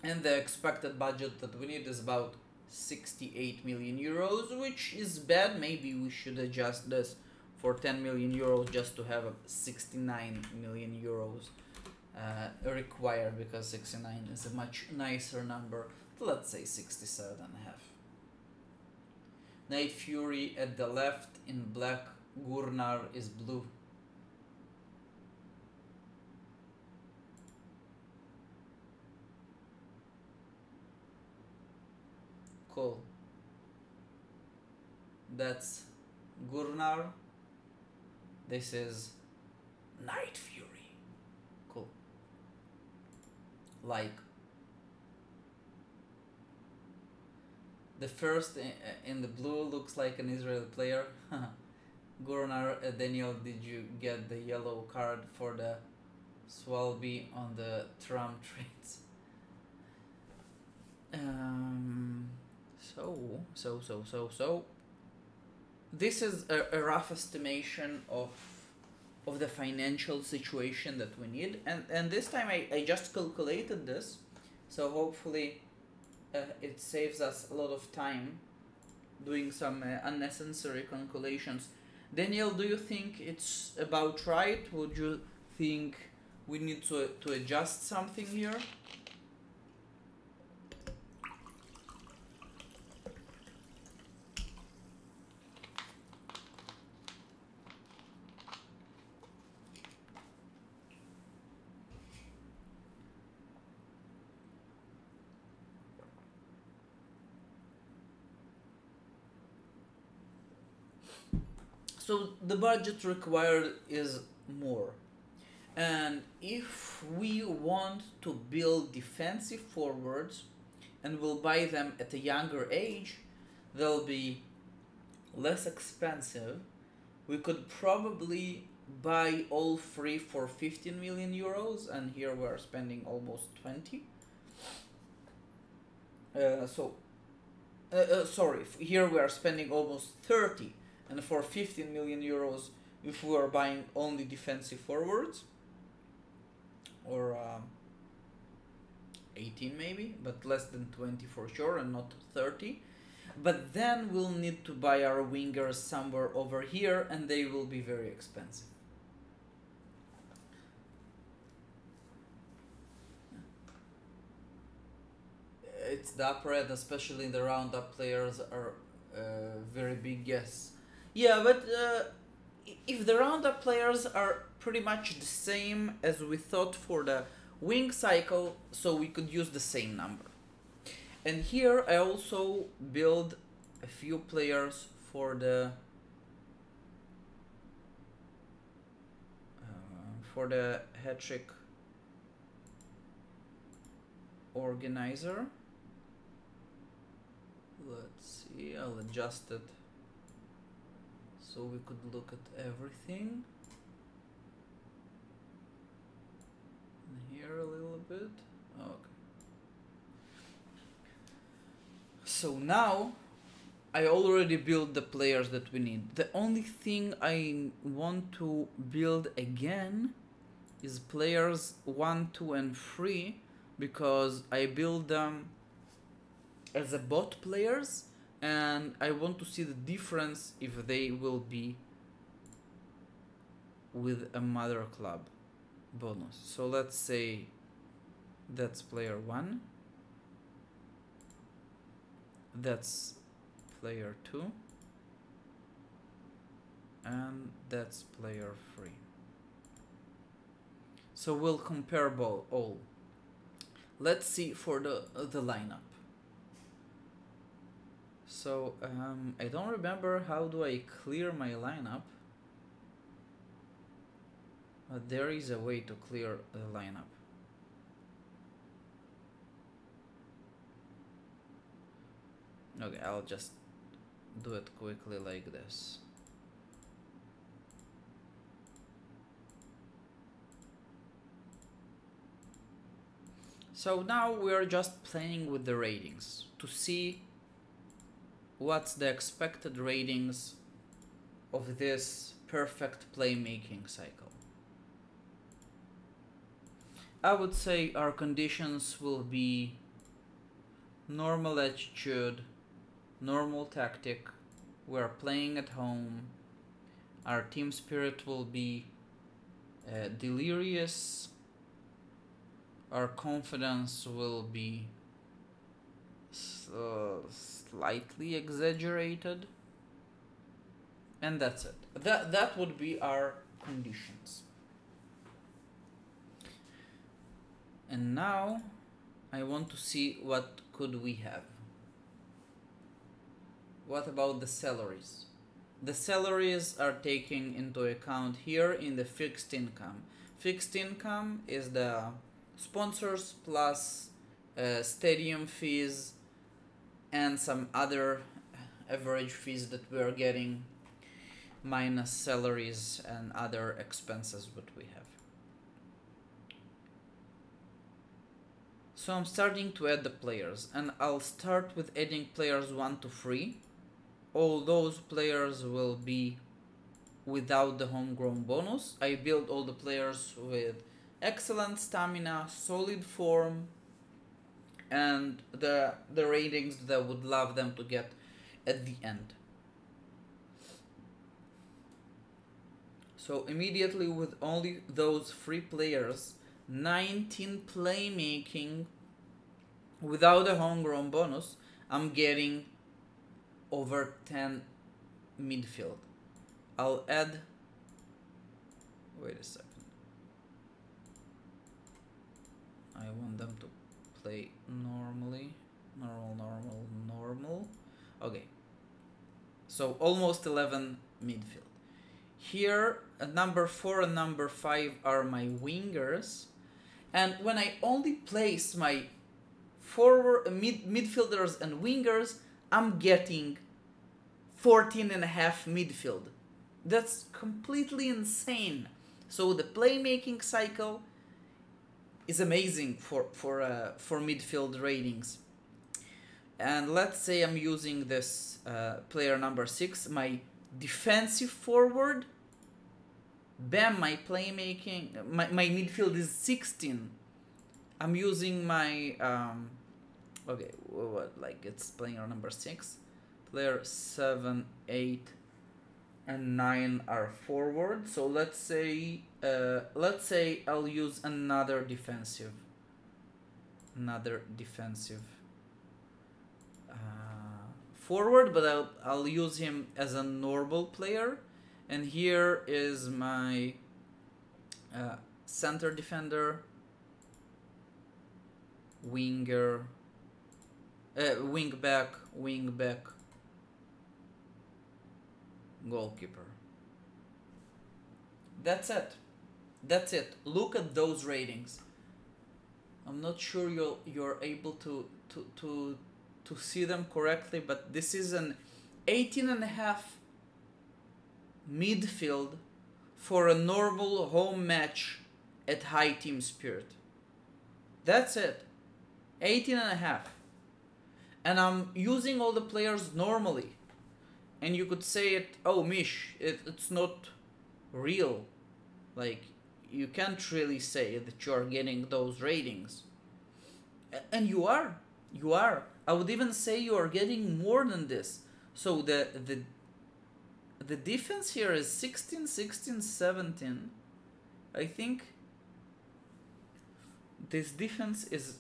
And the expected budget that we need is about 68 million euros, which is bad. Maybe we should adjust this for 10 million euros just to have a 69 million euros required, because 69 is a much nicer number. Let's say 67.5. Night Fury at the left in black, Gurnar is blue. Cool. That's Gurnar. This is Night Fury. Cool. Like the first in the blue looks like an Israeli player. Gurnar, Daniel, did you get the yellow card for the Swalby on the tram trains? So this is a rough estimation of the financial situation that we need, and this time I just calculated this, so hopefully it saves us a lot of time doing some unnecessary calculations. Daniel, do you think it's about right? Would you think we need to adjust something here? So the budget required is more, and if we want to build defensive forwards and we'll buy them at a younger age, they'll be less expensive. We could probably buy all 3 for 15 million euros, and here we're spending almost 20. Sorry, here we are spending almost 30. And for 15 million euros, if we are buying only defensive forwards, or 18 maybe, but less than 20 for sure, and not 30. But then we'll need to buy our wingers somewhere over here, and they will be very expensive. It's the upper end, especially in the roundup players are very big guess. Yeah, but if the roundup players are pretty much the same as we thought for the wing cycle, so we could use the same number. And here I also build a few players for the Hattrick Organizer. Let's see, I'll adjust it so we could look at everything. And here a little bit. Okay. So now I already built the players that we need. The only thing I want to build again is players 1, 2 and 3, because I build them as a bot players and I want to see the difference if they will be with a mother club bonus. So let's say that's player 1, that's player 2, and that's player 3. So we'll compare all. Let's see for the lineup. So I don't remember how do I clear my lineup, but there is a way to clear the lineup. Okay, I'll just do it quickly like this. So now we're just playing with the ratings to see what's the expected ratings of this perfect playmaking cycle. I would say our conditions will be normal attitude, normal tactic, we're playing at home, our team spirit will be delirious, our confidence will be slightly exaggerated, and that's it. That would be our conditions. And now I want to see what could we have. What about the salaries? The salaries are taken into account here in the fixed income. Fixed income is the sponsors plus stadium fees and some other average fees that we are getting, minus salaries and other expenses that we have. So I'm starting to add the players, and I'll start with adding players 1 to 3. All those players will be without the homegrown bonus. I build all the players with excellent stamina, solid form, and the ratings that I would love them to get at the end. So immediately with only those 3 players, 19 playmaking without a homegrown bonus, I'm getting over 10 midfield. I'll add, wait a second, I want them to play normally, normal. Okay, so almost 11 midfield. Here number 4 and number 5 are my wingers, and when I only place my forward midfielders and wingers, I'm getting 14.5 midfield. That's completely insane. So the playmaking cycle is amazing for midfield ratings. And let's say I'm using this player number 6, my defensive forward. Bam, my playmaking, my midfield is 16. I'm using my okay, what, like it's player number 6, player 7, 8, and 9 are forward. So let's say I'll use another defensive forward, but I'll use him as a normal player. And here is my center defender, winger, wing back, goalkeeper. That's it. Look at those ratings. I'm not sure you're able to see them correctly, but this is an 18.5 midfield for a normal home match at high team spirit. That's it. 18.5. And I'm using all the players normally. And you could say it, oh Mish, it's not real. Like, you can't really say that you're getting those ratings. And you are. I would even say you are getting more than this. So the defense here is 16, 16, 17. I think this defense is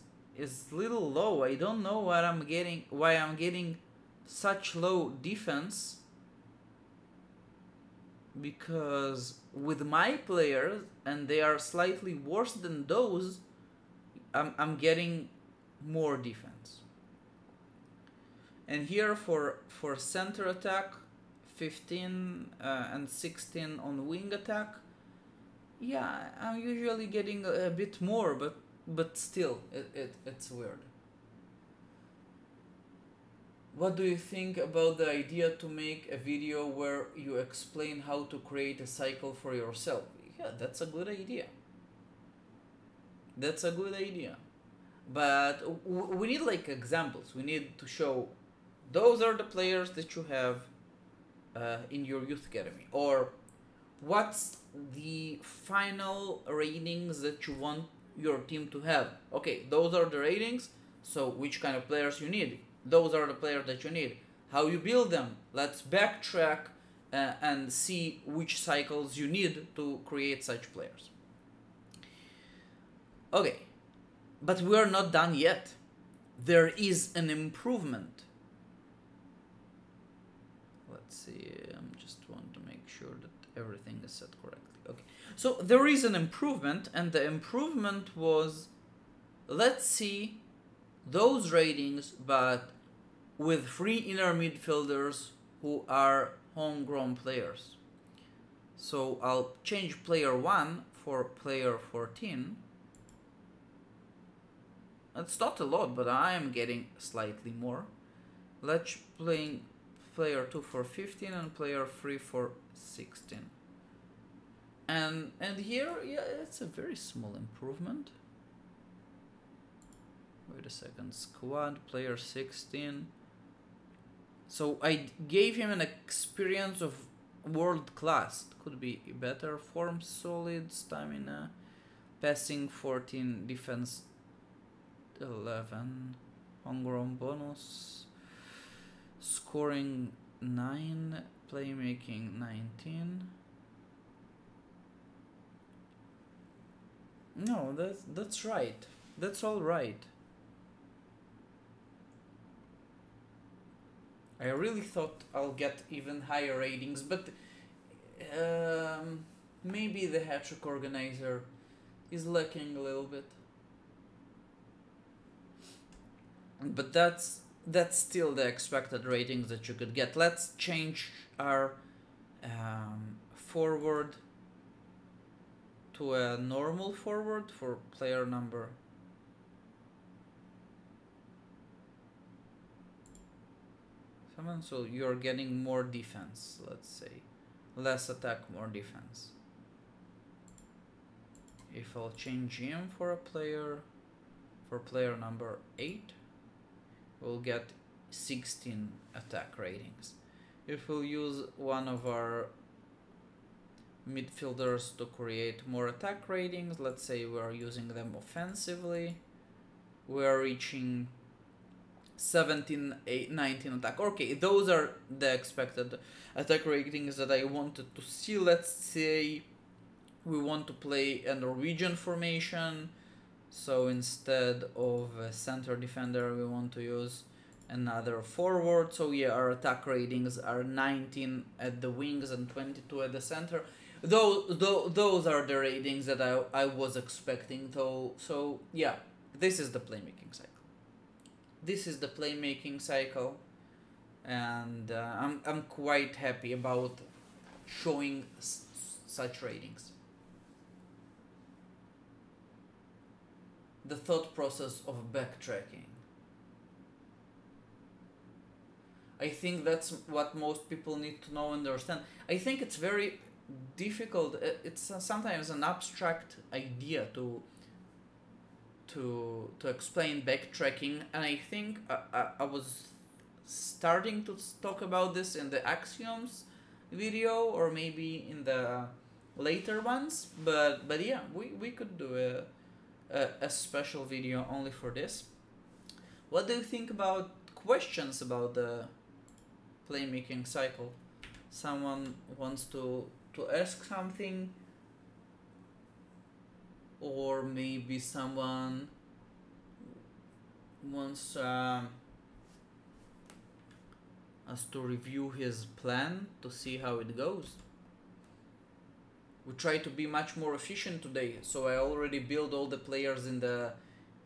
little low. I don't know why I'm getting such low defense, because with my players, and they are slightly worse than those, I'm getting more defense. And here for center attack, 15 and 16 on wing attack, yeah, I'm usually getting a bit more, but still, it's weird. What do you think about the idea to make a video where you explain how to create a cycle for yourself? Yeah, that's a good idea. But we need like examples. We need to show those are the players that you have in your youth academy, or what's the final ratings that you want your team to have. Okay, those are the ratings, so which kind of players you need? Those are the players that you need. How you build them? Let's backtrack and see which cycles you need to create such players. Okay, but we are not done yet. There is an improvement. Let's see, I just want to make sure that everything is set correctly. Okay, so there is an improvement, and the improvement was, let's see those ratings, but with 3 inner midfielders who are homegrown players. So I'll change player 1 for player 14. It's not a lot, but I am getting slightly more. Let's play player 2 for 15 and player 3 for 16. And here, yeah, it's a very small improvement. Wait a second, squad, player 16. So I gave him an experience of world class. It could be better, form solid, stamina, passing 14, defense 11, homegrown bonus, scoring 9, playmaking 19. No, that's right. That's all right. I really thought I'll get even higher ratings, but maybe the Hattrick Organizer is lacking a little bit. But that's still the expected ratings that you could get. Let's change our forward to a normal forward for player number 7. So you're getting more defense, let's say. Less attack, more defense. If I'll change him for player number 8, we'll get 16 attack ratings. If we'll use one of our midfielders to create more attack ratings, let's say we are using them offensively, we are reaching 17, 8, 19 attack. Okay, those are the expected attack ratings that I wanted to see. Let's say we want to play a Norwegian formation, so instead of a center defender we want to use another forward. So yeah, our attack ratings are 19 at the wings and 22 at the center. Those are the ratings that I was expecting though. So yeah, this is the playmaking cycle. This is the playmaking cycle, and I'm quite happy about showing such ratings. The thought process of backtracking. I think that's what most people need to know and understand. I think it's very difficult. It's sometimes an abstract idea to explain backtracking, and I think I was starting to talk about this in the axioms video or maybe in the later ones, but yeah, we could do a special video only for this. What do you think about questions about the playmaking cycle? Someone wants to ask something, or maybe someone wants us to review his plan to see how it goes. We try to be much more efficient today, so I already built all the players in the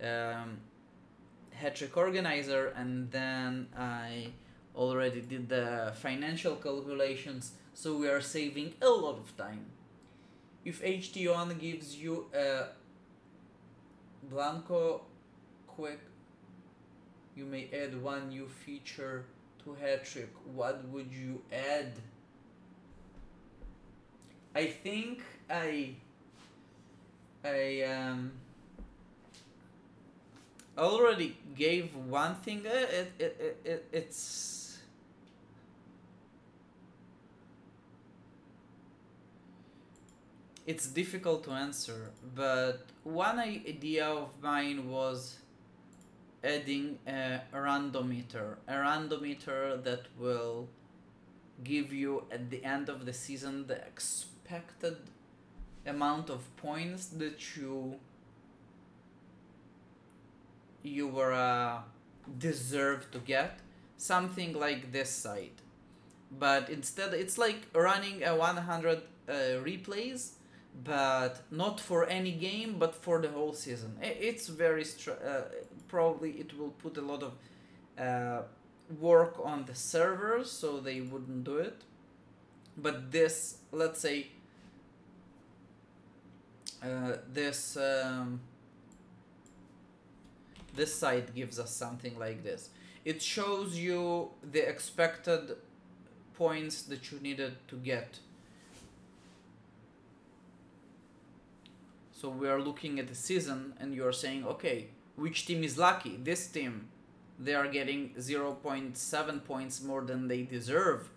Hattrick Organizer, and then I already did the financial calculations, so we are saving a lot of time. If HT1 gives you a Blanco quick, you may add one new feature to Hattrick. What would you add? I think I already gave one thing. It's difficult to answer, but one idea of mine was adding a randometer that will give you at the end of the season the expected amount of points that you were deserve to get, something like this site, but instead it's like running a 100 replays, but not for any game but for the whole season. It's very probably it will put a lot of work on the servers, so they wouldn't do it. But this, let's say this site gives us something like this. It shows you the expected points that you needed to get. So we are looking at the season and you are saying, okay, which team is lucky? This team, they are getting 0.7 points more than they deserve,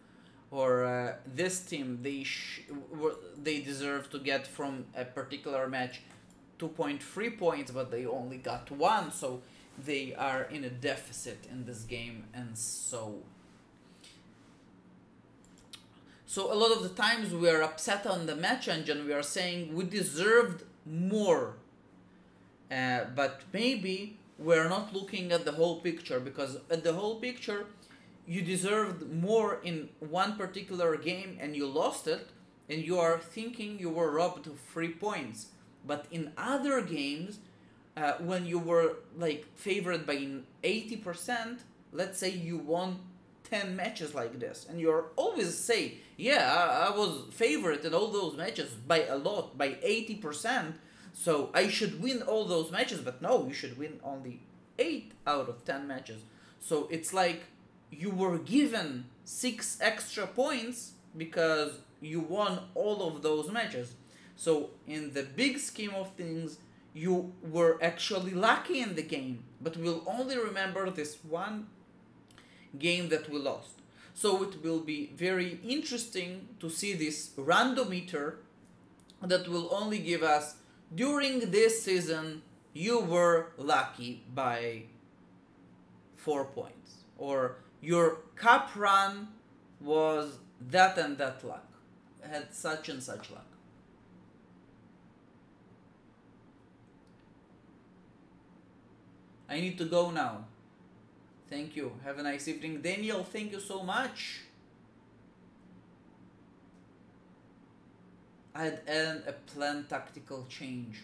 or this team, they deserve to get from a particular match 2.3 points, but they only got 1, so they are in a deficit in this game. And so a lot of the times we are upset on the match engine. We are saying we deserved more, but maybe we're not looking at the whole picture, because at the whole picture you deserved more in one particular game and you lost it, and you are thinking you were robbed of 3 points. But in other games, when you were like favored by 80%, let's say you won 10 matches like this, and you're always say, yeah, I was favored in all those matches by a lot, by 80%, so I should win all those matches. But no, you should win only 8 out of 10 matches. So it's like you were given 6 extra points because you won all of those matches. So in the big scheme of things, you were actually lucky in the game, but we'll only remember this one game that we lost. So it will be very interesting to see this randometer that will only give us during this season you were lucky by 4 points, or your cup run was that and that luck, had such and such luck. I need to go now. Thank you. Have a nice evening. Daniel, thank you so much. I'd add a planned tactical change.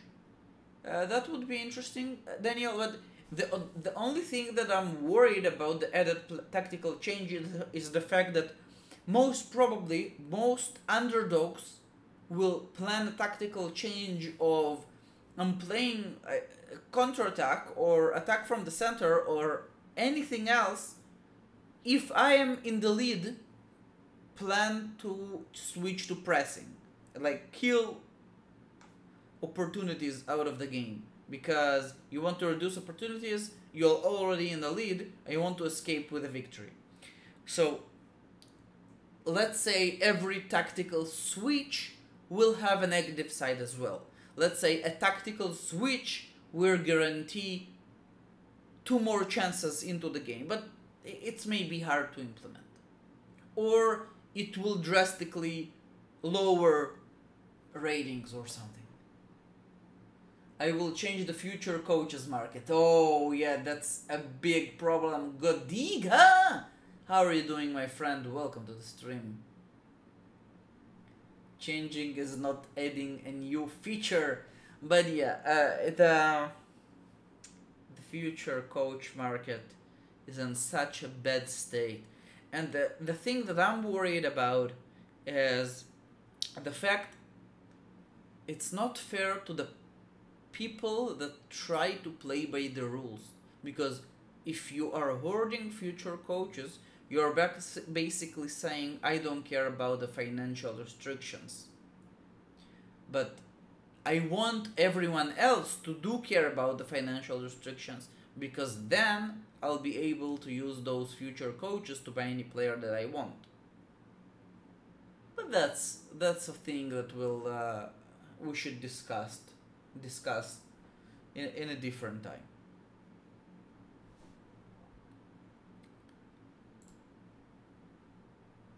That would be interesting, Daniel, but the only thing that I'm worried about the added tactical change is the fact that most probably most underdogs will plan a tactical change of I'm playing a counterattack or attack from the center or anything else. If I am in the lead, plan to switch to pressing, like kill opportunities out of the game, because you want to reduce opportunities, you're already in the lead and you want to escape with a victory. So let's say every tactical switch will have a negative side as well. Let's say a tactical switch will guarantee 2 more chances into the game, but it's maybe hard to implement. Or it will drastically lower ratings or something. I will change the future coaches market. Oh yeah, that's a big problem. Godiga! How are you doing, my friend? Welcome to the stream. Changing is not adding a new feature, but yeah, the future coach market is in such a bad state, and the thing that I'm worried about is the fact it's not fair to the people that try to play by the rules, because if you are hoarding future coaches, you're basically saying I don't care about the financial restrictions, but I want everyone else to do care about the financial restrictions, because then I'll be able to use those future coaches to buy any player that I want. But that's a thing that we should discuss in a different time.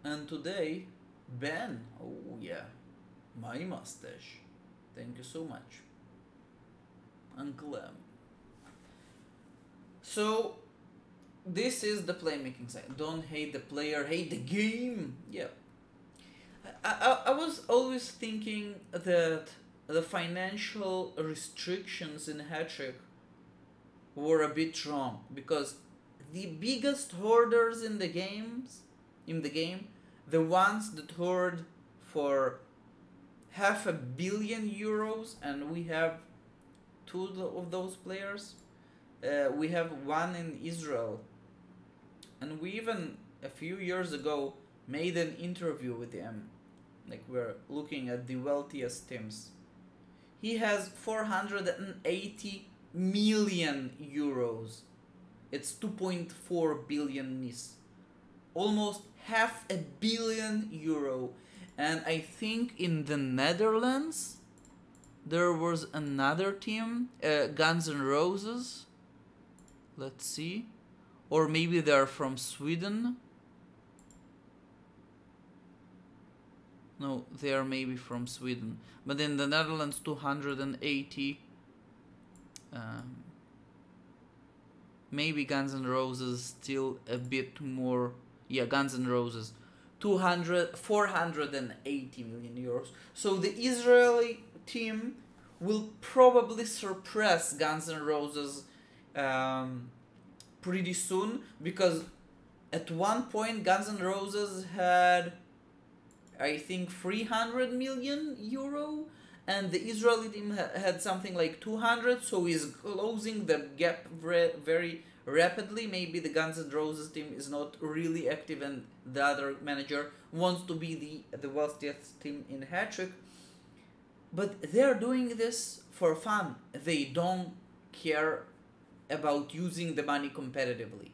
And today, Ben, oh yeah, my mustache. Thank you so much, Uncle M. So, this is the playmaking side. Don't hate the player, hate the game. Yeah. I was always thinking that the financial restrictions in Hattrick were a bit wrong, because the biggest hoarders in the game, the ones that hoard for €500 million, and we have 2 of those players. We have one in Israel, and we even a few years ago made an interview with him. Like, we're looking at the wealthiest teams. He has €480 million. It's 2.4 billion NIS. Almost €500 million. And I think in the Netherlands there was another team, Guns N' Roses. Let's see. Or maybe they're from Sweden. No, they are maybe from Sweden. But in the Netherlands, 280. Maybe Guns N' Roses still a bit more. Yeah, Guns N' Roses. 480 million euros. So the Israeli team will probably surpass Guns N' Roses pretty soon, because at one point Guns N' Roses had, I think, 300 million euro, and the Israeli team had something like 200, so he's closing the gap very rapidly. Maybe the Guns N' Roses team is not really active, and the other manager wants to be the wealthiest team in Hattrick. But they're doing this for fun. They don't care about using the money competitively.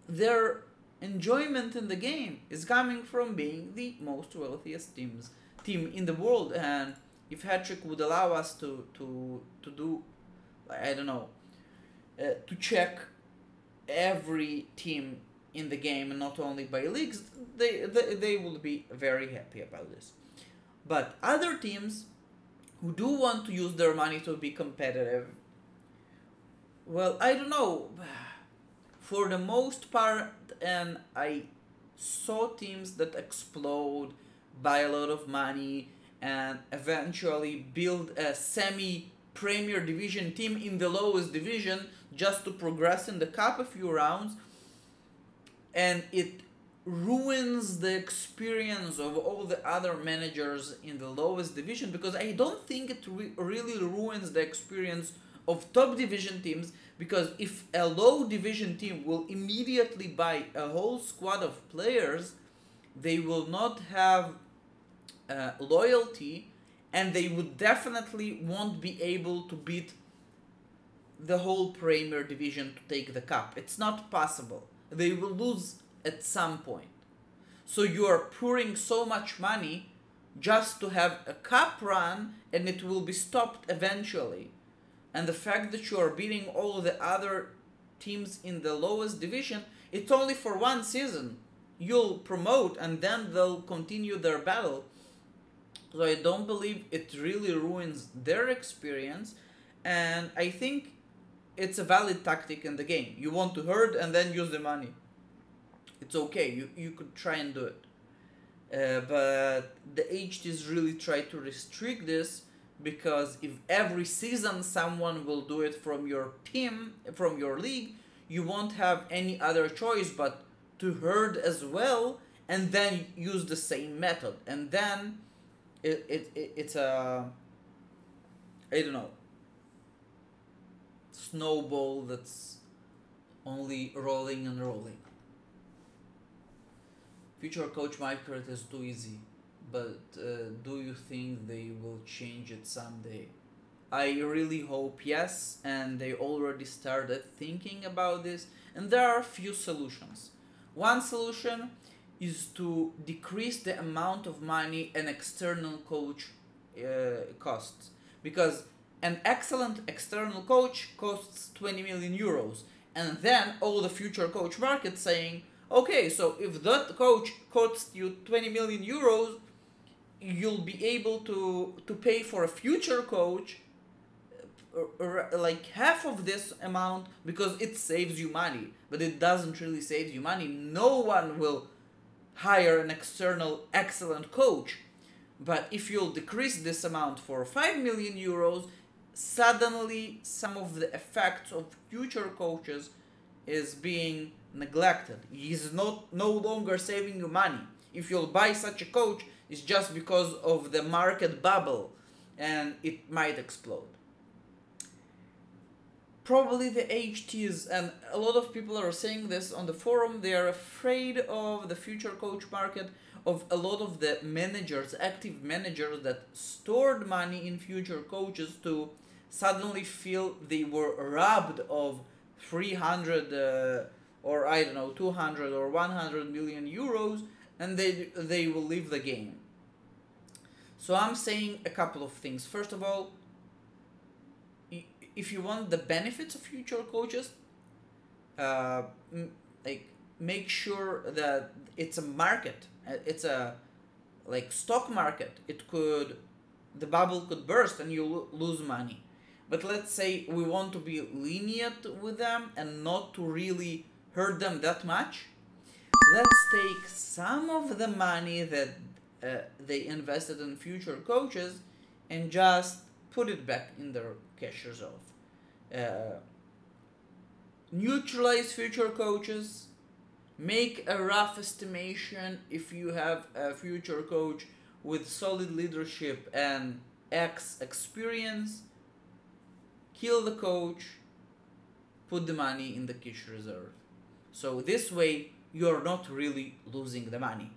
Their enjoyment in the game is coming from being the most wealthiest team in the world. And if Hattrick would allow us to do I don't know, to check every team in the game and not only by leagues, they will be very happy about this. But other teams who do want to use their money to be competitive, well, I don't know. For the most part, and I saw teams that explode, buy a lot of money, and eventually build a semi-premier division team in the lowest division just to progress in the cup a few rounds, and it ruins the experience of all the other managers in the lowest division, because I don't think it really ruins the experience of top division teams, because if a low division team will immediately buy a whole squad of players, they will not have loyalty, and they would definitely won't be able to beat the whole Premier Division to take the cup. It's not possible. They will lose at some point. So you are pouring so much money just to have a cup run, and it will be stopped eventually. And the fact that you are beating all the other teams in the lowest division, it's only for one season. You'll promote and then they'll continue their battle. So I don't believe it really ruins their experience, and I think it's a valid tactic in the game. You want to hurt and then use the money. It's okay, you could try and do it. But the HTs really try to restrict this, because if every season someone will do it from your team, from your league, you won't have any other choice but to herd as well and then use the same method. And then it's a, I don't know, snowball that's only rolling and rolling. Future coach market is too easy, but do you think they will change it someday? I really hope yes, and they already started thinking about this, and there are a few solutions. One solution is to decrease the amount of money an external coach costs, because an excellent external coach costs 20 million euros, and then all the future coach market saying, okay, so if that coach costs you 20 million euros, you'll be able to pay for a future coach like half of this amount, because it saves you money. But it doesn't really save you money. No one will hire an external excellent coach. But if you'll decrease this amount for 5 million euros, suddenly some of the effects of future coaches is being neglected. He's no longer saving you money. If you'll buy such a coach, it's just because of the market bubble, and it might explode. Probably the HTs, and a lot of people are saying this on the forum, they are afraid of the future coach market, of a lot of the managers, active managers that stored money in future coaches, to suddenly feel they were robbed of 300 or I don't know, 200 or 100 million euros, and they will leave the game. So I'm saying a couple of things. First of all, if you want the benefits of future coaches, like make sure that it's a market. It's a like stock market. The bubble could burst and you lose money. But let's say we want to be lenient with them and not to really hurt them that much. Let's take some of the money that they invested in future coaches and just put it back in their cash reserve. Neutralize future coaches. Make a rough estimation if you have a future coach with solid leadership and X experience. Kill the coach. Put the money in the cash reserve. So this way you're not really losing the money.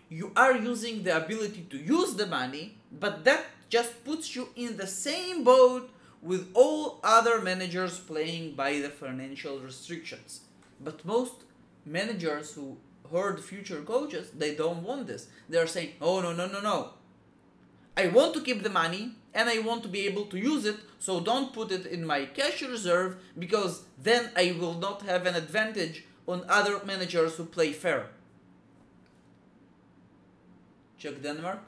You are using the ability to use the money, but that just puts you in the same boat with all other managers playing by the financial restrictions. But most managers who heard future coaches, they don't want this. They're saying, oh no. I want to keep the money and I want to be able to use it, so don't put it in my cash reserve, because then I will not have an advantage on other managers who play fair. Check Denmark.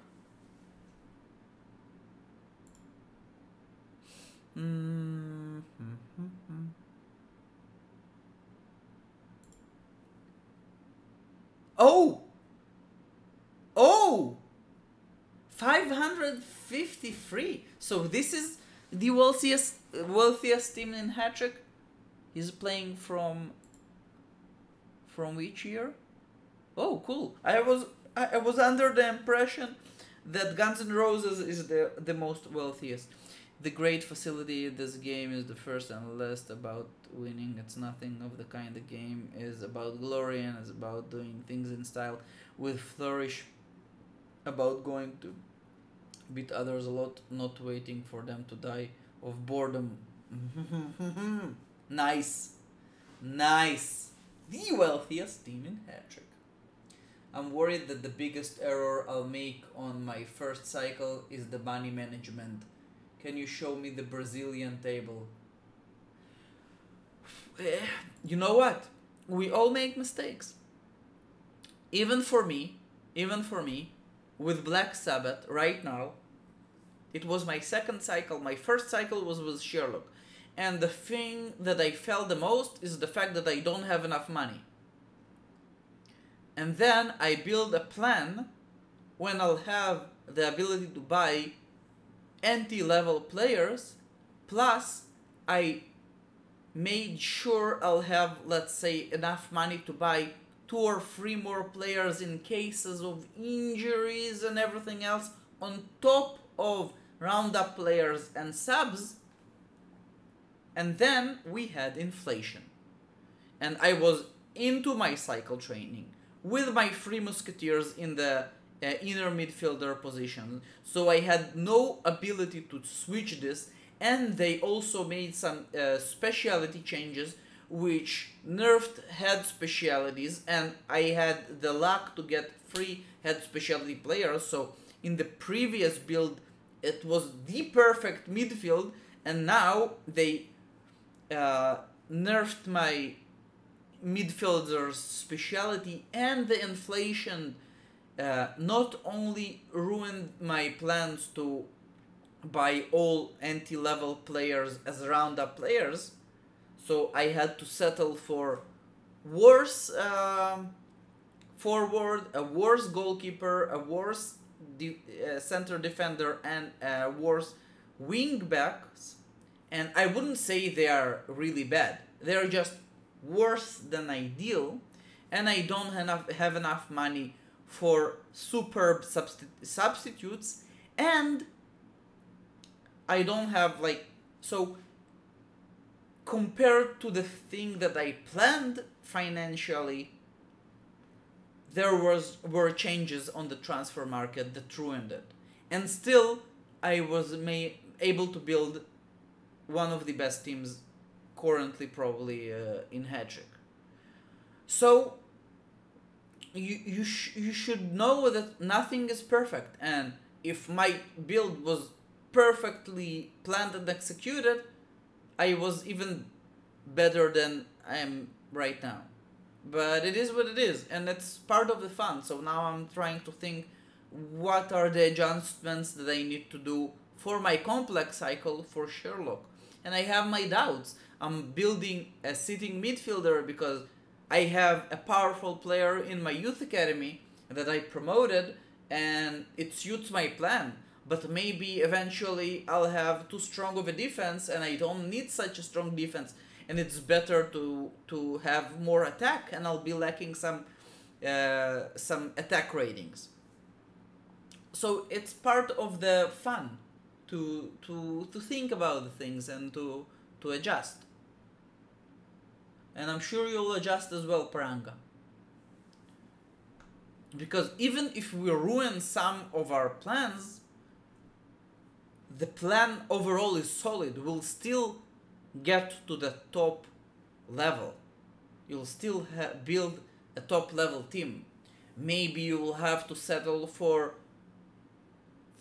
Oh! Oh! 553. So this is the wealthiest team in Hattrick. He's playing from which year? Oh, cool. I was under the impression that Guns N' Roses is the most wealthiest. The great facility in this game is the first and last about winning. It's nothing of the kind. The game is about glory and it's about doing things in style with flourish, about going to beat others a lot, not waiting for them to die of boredom. Nice. Nice. The wealthiest team in Hattrick. I'm worried that the biggest error I'll make on my first cycle is the money management. Can you show me the Brazilian table? You know what? We all make mistakes. Even for me, with Black Sabbath right now, it was my second cycle. My first cycle was with Sherlock. And the thing that I felt the most is the fact that I don't have enough money. And then I build a plan when I'll have the ability to buy NT-level players, plus I made sure I'll have, let's say, enough money to buy 2 or 3 more players in cases of injuries and everything else, on top of roundup players and subs. And then we had inflation. And I was into my cycle training with my 3 musketeers in the inner midfielder position. So I had no ability to switch this, and they also made some speciality changes which nerfed head specialities, and I had the luck to get 3 head specialty players. So in the previous build it was the perfect midfield, and now they nerfed my midfielder's speciality, and the inflation not only ruined my plans to buy all NT-level players as roundup players, so I had to settle for worse forward, a worse goalkeeper, a worse center defender, and worse wing backs. And I wouldn't say they are really bad. They are just worse than ideal, and I don't have enough money for superb substitutes, and I don't have, like, so compared to the thing that I planned financially, there were changes on the transfer market that ruined it, and still I was able to build one of the best teams currently, probably in Hattrick. So you should know that nothing is perfect, and if my build was perfectly planned and executed, I was even better than I am right now. But it is what it is, and it's part of the fun. So now I'm trying to think, what are the adjustments that I need to do for my complex cycle for Sherlock? And I have my doubts. I'm building a sitting midfielder because I have a powerful player in my youth academy that I promoted, and it suits my plan. But maybe eventually I'll have too strong of a defense, and I don't need such a strong defense, and it's better to have more attack, and I'll be lacking some attack ratings. So it's part of the fun to think about the things and to adjust. And I'm sure you'll adjust as well, Paranga. Because even if we ruin some of our plans, the plan overall is solid. We'll still get to the top level. You'll still build a top level team. Maybe you will have to settle for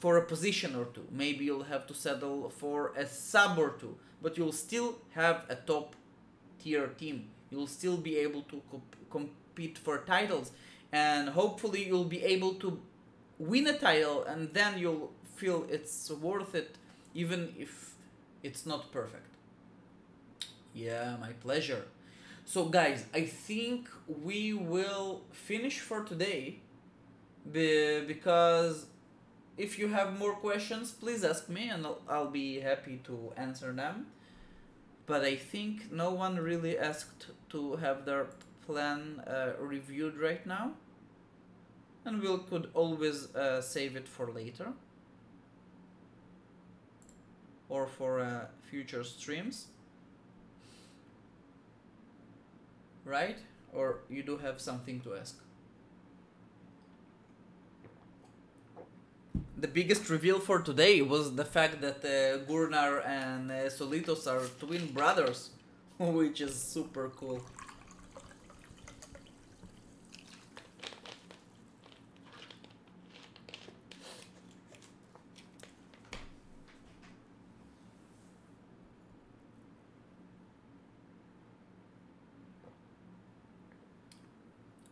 for a position or two. Maybe you'll have to settle for a sub or two, but you'll still have a top tier team. You'll still be able to compete for titles, and hopefully you'll be able to win a title, and then you'll feel it's worth it, even if it's not perfect. Yeah, my pleasure. So guys, I think we will finish for today, because if you have more questions, please ask me and I'll be happy to answer them. But I think no one really asked to have their plan reviewed right now, and we could always save it for later or for future streams, right? Or you do have something to ask? The biggest reveal for today was the fact that Gurnar and Solitos are twin brothers, which is super cool.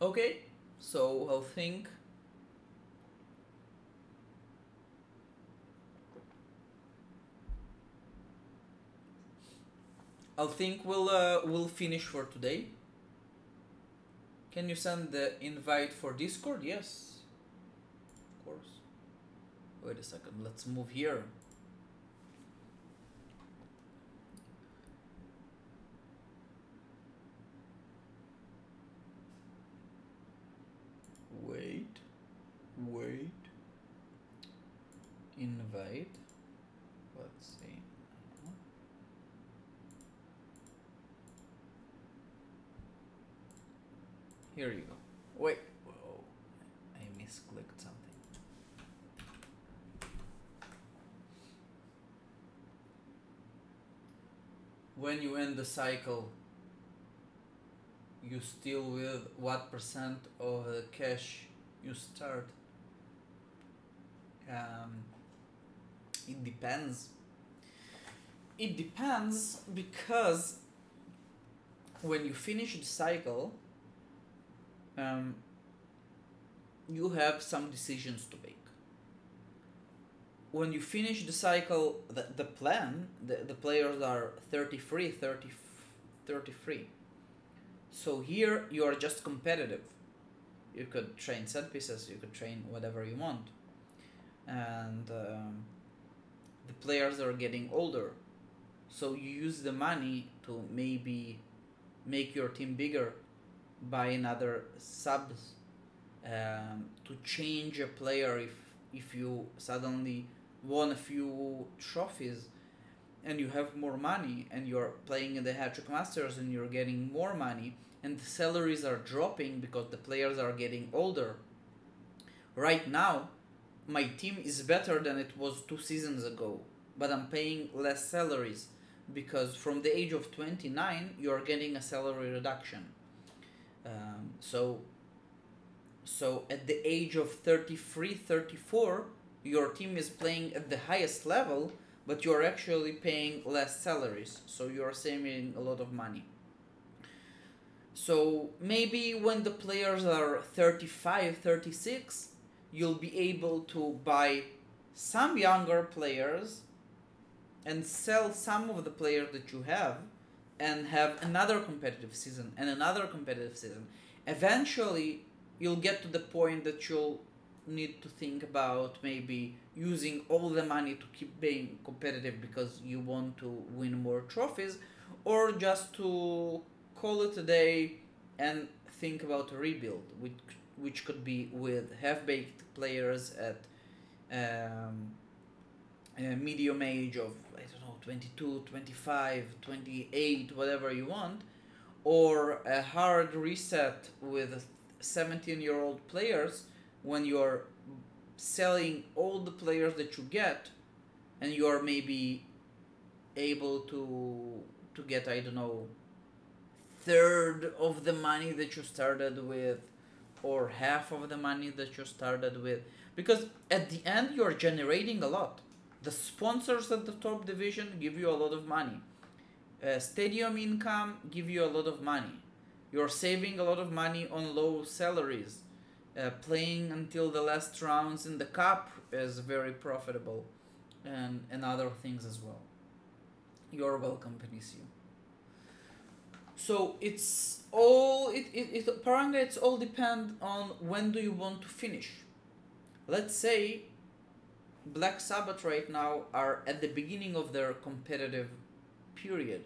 Okay, so I'll think. We'll finish for today. Can you send the invite for Discord? Yes, of course. Wait a second, let's move here. Wait. Invite. Let's see. Here you go. Wait. Whoa. I misclicked something. When you end the cycle, you still with what percent of the cash you start? It depends. It depends, because when you finish the cycle, you have some decisions to make. When you finish the cycle, the plan, the players are 33. So here you are just competitive. You could train set pieces, you could train whatever you want. And the players are getting older. So you use the money to maybe make your team bigger, buy another subs, to change a player if you suddenly won a few trophies and you have more money and you're playing in the Hattrick Masters and you're getting more money and the salaries are dropping because the players are getting older. Right now, my team is better than it was 2 seasons ago, but I'm paying less salaries because from the age of 29, you're getting a salary reduction. So at the age of 33, 34, your team is playing at the highest level, but you're actually paying less salaries, so you're saving a lot of money. So maybe when the players are 35, 36, you'll be able to buy some younger players and sell some of the players that you have and have another competitive season and another competitive season. Eventually, you'll get to the point that you'll need to think about maybe using all the money to keep being competitive because you want to win more trophies, or just to call it a day and think about a rebuild, which could be with half-baked players at a medium age of, I don't know, 22, 25, 28, whatever you want, or a hard reset with 17-year-old players when you're selling all the players that you get and you're maybe able to get, I don't know, third of the money that you started with or half of the money that you started with. Because at the end you're generating a lot. The sponsors at the top division give you a lot of money. Stadium income give you a lot of money. You're saving a lot of money on low salaries. Playing until the last rounds in the cup is very profitable, and other things as well. You're welcome, Benicio. So it's all Paranga. It's all depend on when do you want to finish. Let's say Black Sabbath right now are at the beginning of their competitive period,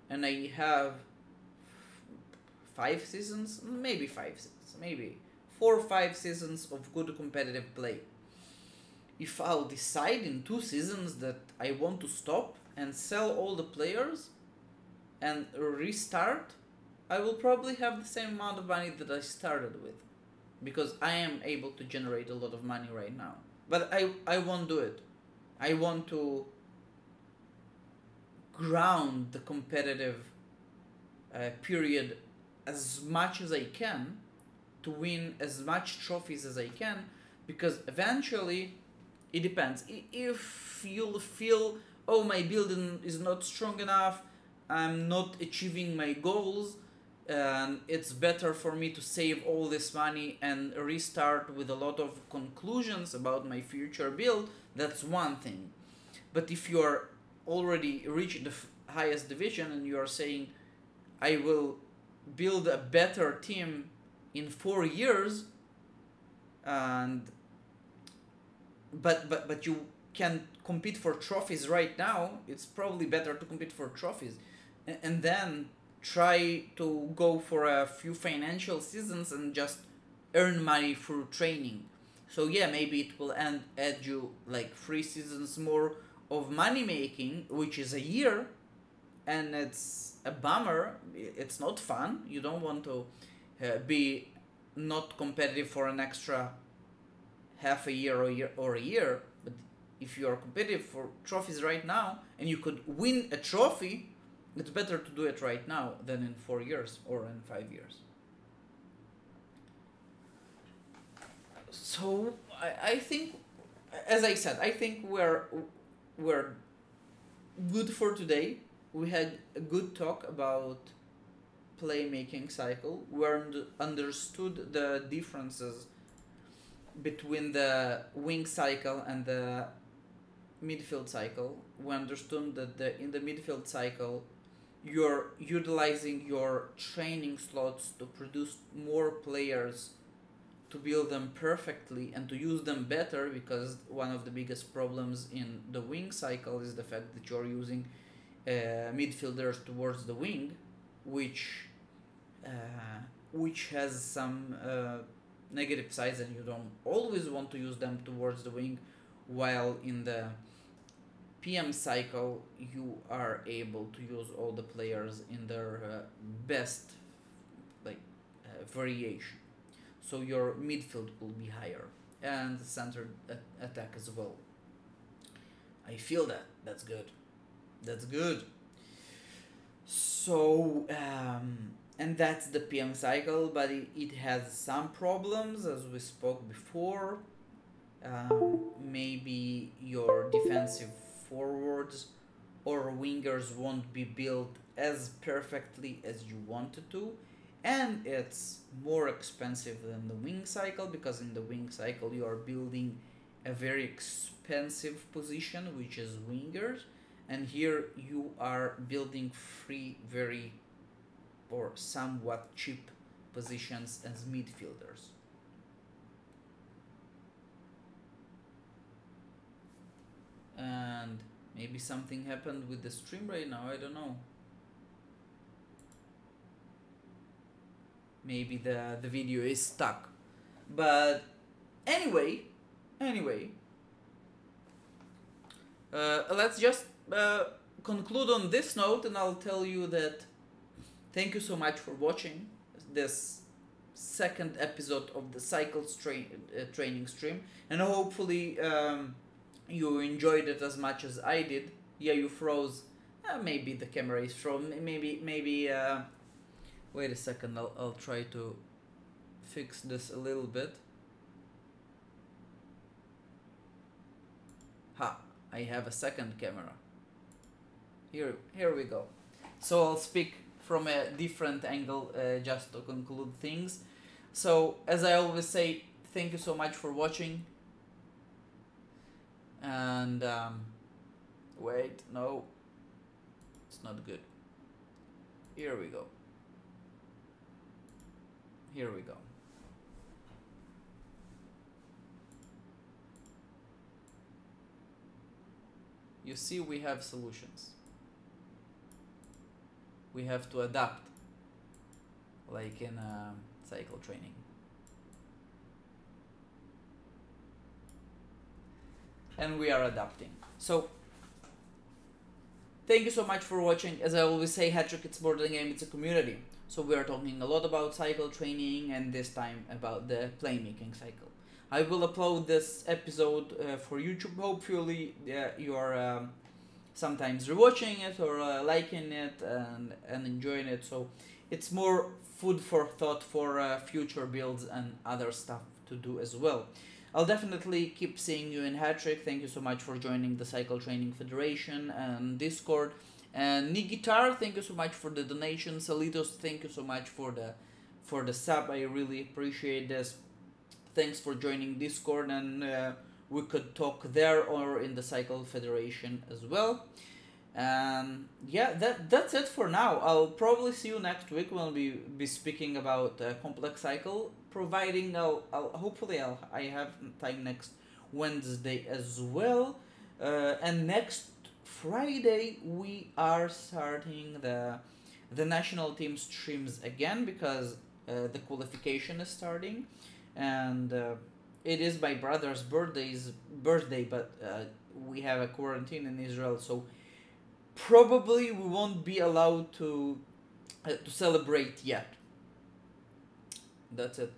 and I have 5 seasons, maybe 5 seasons, maybe 4 or 5 seasons of good competitive play. If I'll decide in 2 seasons that I want to stop and sell all the players and restart, I will probably have the same amount of money that I started with, because I am able to generate a lot of money right now. But I won't do it. I want to ground the competitive period as much as I can, to win as much trophies as I can, because eventually it depends. If you'll feel, oh, my building is not strong enough, I'm not achieving my goals, and it's better for me to save all this money and restart with a lot of conclusions about my future build, that's one thing. But if you're already reached the highest division and you are saying, I will build a better team in 4 years, and but you can compete for trophies right now, it's probably better to compete for trophies and then try to go for a few financial seasons and just earn money through training. So yeah, maybe it will add you like 3 seasons more of money making, which is a year, and it's a bummer. It's not fun. You don't want to be not competitive for an extra half a year or a year. But if you are competitive for trophies right now and you could win a trophy, it's better to do it right now than in 4 years or in 5 years. So I think, as I said, I think we're good for today. We had a good talk about playmaking cycle. We understood the differences between the wing cycle and the midfield cycle. We understood that in the midfield cycle, you're utilizing your training slots to produce more players, to build them perfectly and to use them better, because one of the biggest problems in the wing cycle is the fact that you're using midfielders towards the wing, which has some negative sides, and you don't always want to use them towards the wing, while in the PM cycle you are able to use all the players in their best variation. So your midfield will be higher, and the center attack as well. I feel that. That's good. That's good. So and that's the PM cycle, but it has some problems, as we spoke before. Maybe your defensive forwards or wingers won't be built as perfectly as you wanted to, and it's more expensive than the wing cycle, because in the wing cycle you are building a very expensive position, which is wingers, and here you are building 3 very or somewhat cheap positions as midfielders. And maybe something happened with the stream right now, I don't know. Maybe the video is stuck. But anyway, let's just conclude on this note, and I'll tell you that thank you so much for watching this second episode of the Cycles training stream, and hopefully you enjoyed it as much as I did. Yeah, you froze. Maybe the camera is frozen. Maybe. Wait a second. I'll try to fix this a little bit. Ha, I have a second camera. Here we go. So I'll speak from a different angle just to conclude things. So as I always say, thank you so much for watching. And wait, no, it's not good. Here we go. Here we go. You see, we have solutions. We have to adapt, like in cycle training. And we are adapting. So, thank you so much for watching. As I always say, Hattrick, it's more than a game, it's a community. So we are talking a lot about cycle training, and this time about the playmaking cycle. I will upload this episode for YouTube. Hopefully you are sometimes rewatching it or liking it and enjoying it. So it's more food for thought for future builds and other stuff to do as well. I'll definitely keep seeing you in Hattrick. Thank you so much for joining the Cycle Training Federation and Discord. And Nigitar, thank you so much for the donation. Salitos, thank you so much for the sub. I really appreciate this. Thanks for joining Discord, and we could talk there or in the Cycle Federation as well. Yeah, that's it for now. I'll probably see you next week when we be speaking about complex cycle, providing hopefully I have time next Wednesday as well. And next Friday we are starting the national team streams again, because the qualification is starting, and it is my brother's birthday, but we have a quarantine in Israel, so probably we won't be allowed to celebrate yet. That's it.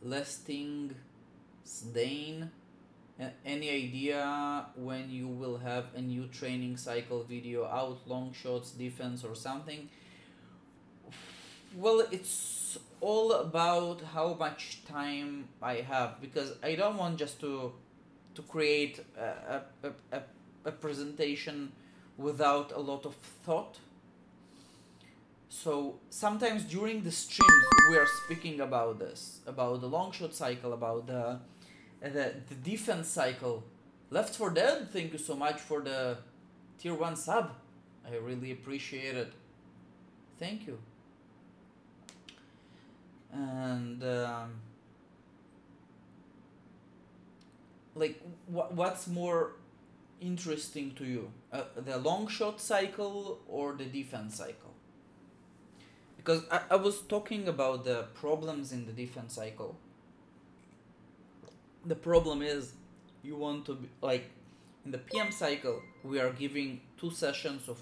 Lesting Sdane, any idea when you will have a new training cycle video out? Long shots, defense, or something? Well, it's all about how much time I have, because I don't want just to create a presentation without a lot of thought. So sometimes during the streams we are speaking about this, about the long shot cycle, about the defense cycle. Left 4 Dead, thank you so much for the tier 1 sub. I really appreciate it. Thank you. And like what's more interesting to you, the long shot cycle or the defense cycle? Because I was talking about the problems in the defense cycle. The problem is you want to be, like in the PM cycle we are giving 2 sessions of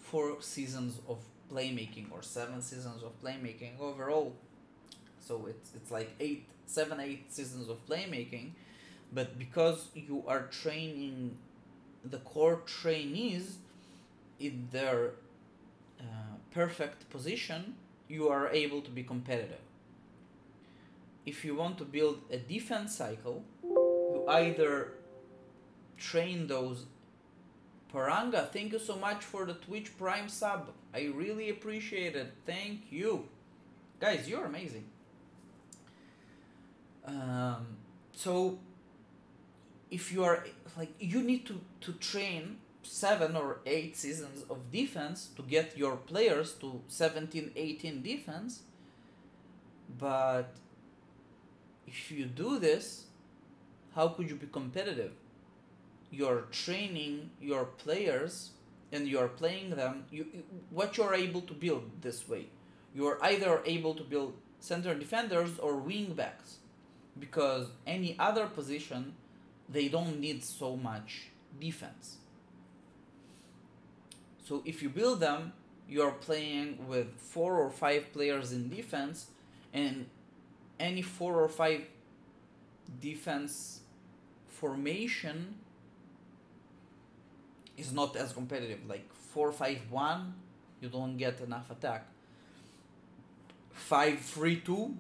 4 seasons of playmaking, or 7 seasons of playmaking overall. So it's like 8 seasons of playmaking. But because you are training the core trainees in their perfect position, you are able to be competitive. If you want to build a defense cycle, you either train those. Paranga, thank you so much for the Twitch Prime sub. I really appreciate it. Thank you. Guys, you're amazing. So if you are like, you need to train 7 or 8 seasons of defense to get your players to 17-18 defense. But if you do this, how could you be competitive? You're training your players and you're playing them. What you're able to build this way, you're either able to build center defenders or wing backs, because any other position they don't need so much defense. So if you build them, you're playing with 4 or 5 players in defense, and any 4 or 5 defense formation is not as competitive. Like 4-5-1, you don't get enough attack. 5-3-2,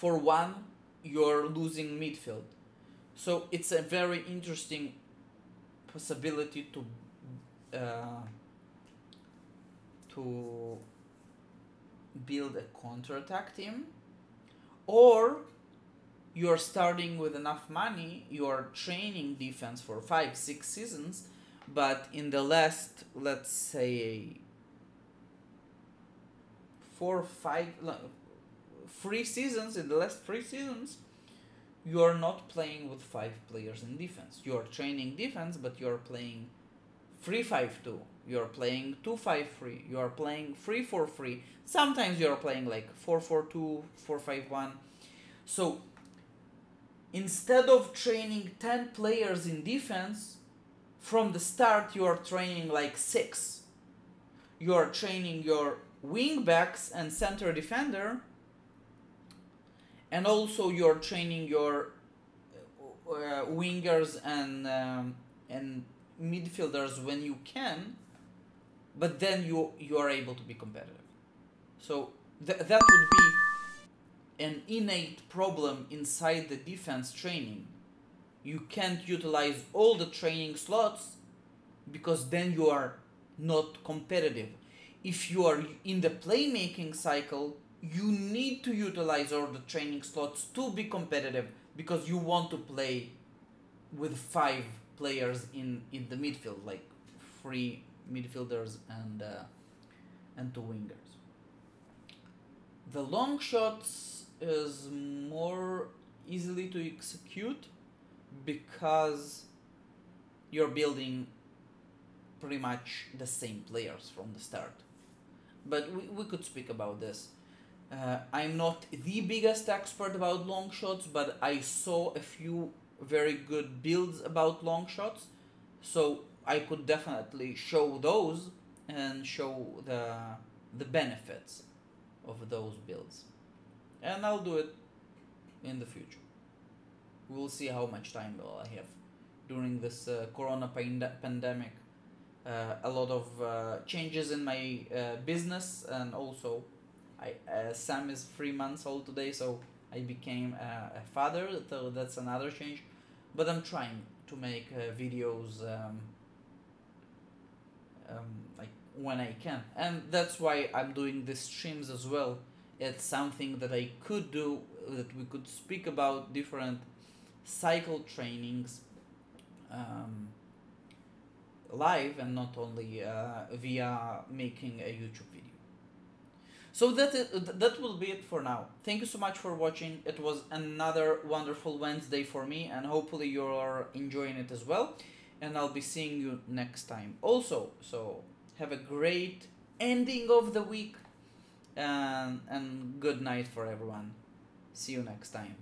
5-4-1, you're losing midfield. So it's a very interesting possibility to build a counterattack team, or you're starting with enough money, you're training defense for 5-6 seasons, but in the last, let's say, 3 seasons, in the last 3 seasons, you're not playing with 5 players in defense. You're training defense, but you're playing 3-5-2. You're playing 2-5-3. You're playing 3-4-3. Sometimes you're playing like 4-4-2, 4-5-1. So instead of training 10 players in defense, from the start you're training like 6. You're training your wing backs and center defender, and also you're training your wingers and midfielders when you can, but then you are able to be competitive. So that would be an innate problem inside the defense training. You can't utilize all the training slots because then you are not competitive. If you are in the playmaking cycle, you need to utilize all the training slots to be competitive because you want to play with 5 players in the midfield, like 3 midfielders and 2 wingers. The long shots is more easily to execute because you're building pretty much the same players from the start. But we could speak about this. I'm not the biggest expert about long shots, but I saw a few very good builds about long shots, so I could definitely show those and show the benefits of those builds. And I'll do it in the future. We'll see how much time I have during this corona pandemic. A lot of changes in my business, and also Sam is 3 months old today, so I became a father, so that's another change. But I'm trying to make videos like when I can, and that's why I'm doing these streams as well. It's something that I could do, that we could speak about different cycle trainings live, and not only via making a YouTube video. So that will be it for now. Thank you so much for watching. It was another wonderful Wednesday for me, and hopefully you're enjoying it as well. And I'll be seeing you next time. Also, so have a great ending of the week, and good night for everyone. See you next time.